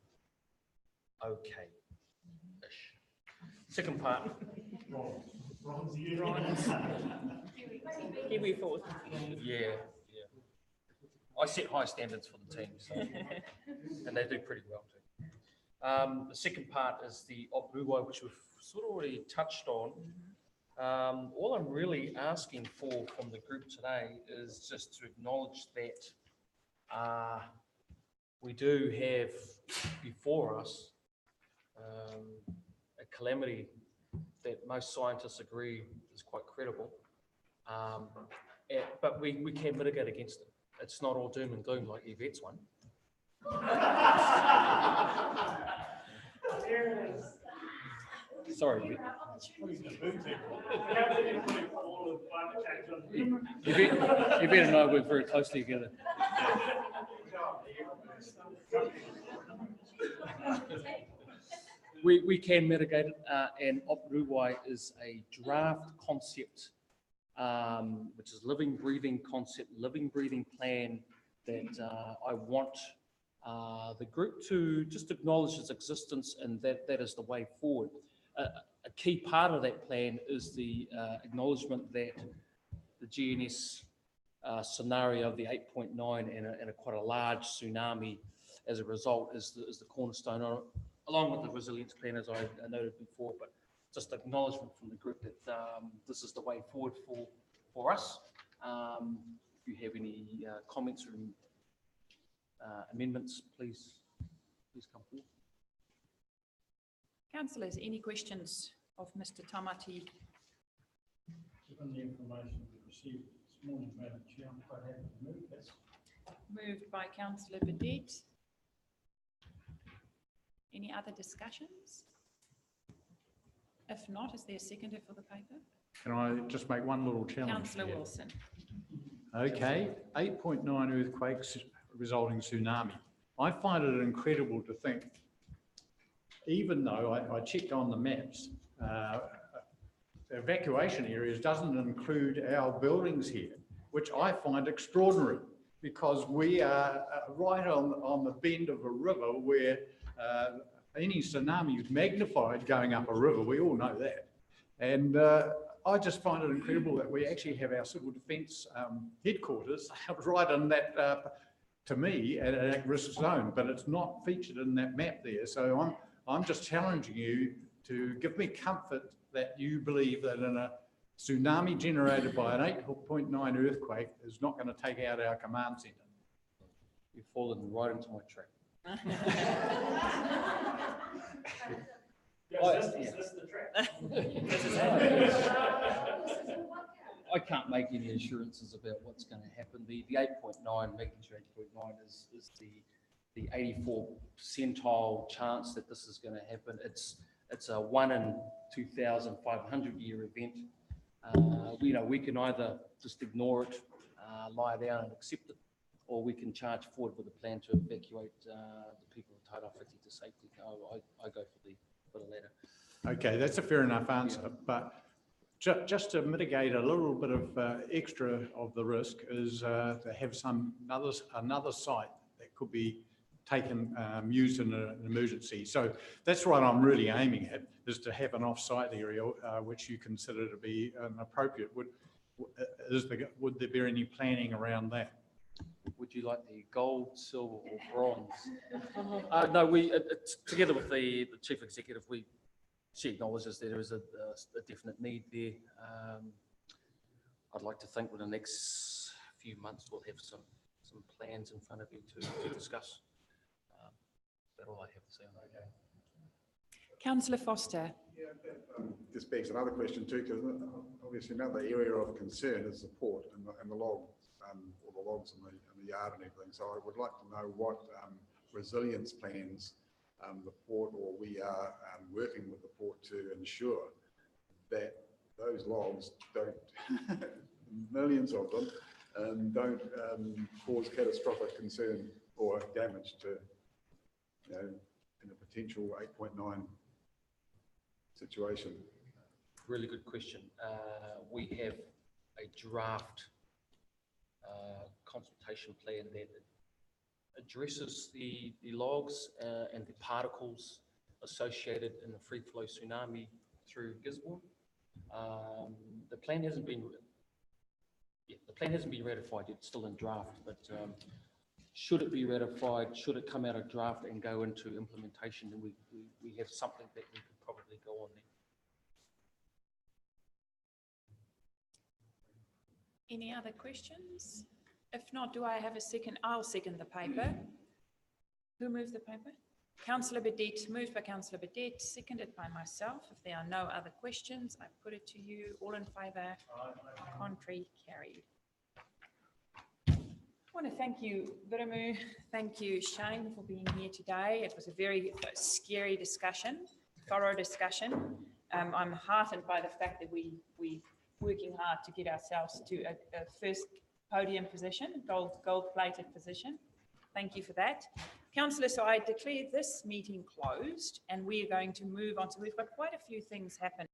okay-ish. Second part. Kiwi forward. Yeah. I set high standards for the team, so, and they do pretty well too. The second part is the Op Ruwai, which we've sort of already touched on. All I'm really asking for from the group today is just to acknowledge that we do have before us a calamity that most scientists agree is quite credible, but we can mitigate against it. It's not all doom and gloom like Yvette's one. Sorry, Yvette and I work very closely together. We can mitigate it, and Op Ruwai is a draft concept, which is living, breathing concept, living, breathing plan that I want the group to just acknowledge its existence, and that is the way forward. A key part of that plan is the acknowledgement that the GNS scenario of the 8.9 and a quite a large tsunami as a result is the cornerstone on it, along with the resilience plan, as I noted before, but just acknowledgement from the group that this is the way forward for us. If you have any comments or amendments, please come forward. Councillors, any questions of Mr. Tamati? Given the information we received this morning, Madam Chair, I'm quite happy to move this. Moved by Councillor Vedette. Any other discussions? If not, is there a seconder for the paper? Can I just make one little challenge? Councillor here? Wilson. Okay, 8.9 earthquakes resulting tsunami. I find it incredible to think, even though I checked on the maps, evacuation areas doesn't include our buildings here, which I find extraordinary because we are right on the bend of a river where any tsunami is magnified going up a river. We all know that. And I just find it incredible that we actually have our civil defence headquarters right in that, to me, at an at-risk zone, but it's not featured in that map there. So I'm just challenging you to give me comfort that you believe that in a tsunami generated by an 8.9 earthquake is not going to take out our command centre. You've fallen right into my trap. Is this the trap? I can't make any assurances about what's going to happen. The 8.9, magnitude 8.9 is the 84th percentile chance that this is going to happen. It's a 1 in 2,500 year event. We can either just ignore it, lie down and accept it, or we can charge forward with a plan to evacuate the people of Tairāwhiti to safety. I go for the latter. Okay, that's a fair enough answer, but just to mitigate a little bit of extra of the risk is to have another site that could be taken, used in an emergency. So that's what I'm really aiming at, is to have an off-site area which you consider to be appropriate. Would there be any planning around that? Would you like the gold, silver, or bronze? No, together with the chief executive, she acknowledges that there is a definite need there. I'd like to think within the next few months we'll have some plans in front of you to discuss. That's all I have to say on that. Councillor Foster. This begs another question too, because obviously another area of concern is the port and the logs, or the logs in the yard and everything. So I would like to know what resilience plans the port, or we are working with the port to ensure that those logs don't, millions of them, don't cause catastrophic concern or damage to, in a potential 8.9 situation. Really good question. We have a draft consultation plan that addresses the logs and the particles associated in the free flow tsunami through Gisborne. The plan hasn't been ratified yet, it's still in draft, but should it be ratified, should it come out of draft and go into implementation, then we have something that we could probably go on there. Any other questions? If not, do I have a second? I'll second the paper. Who moved the paper? Councillor Bedette, moved by Councillor Bedette, seconded by myself. If there are no other questions, I put it to you. All in favour? Contrary, carried. I want to thank you, Viramu. Thank you, Shane, for being here today. It was a very scary discussion, thorough discussion. I'm heartened by the fact that we're working hard to get ourselves to a first podium position, gold-plated position. Thank you for that. Councillor, so I declare this meeting closed and we are going to move on. So we've got quite a few things happening.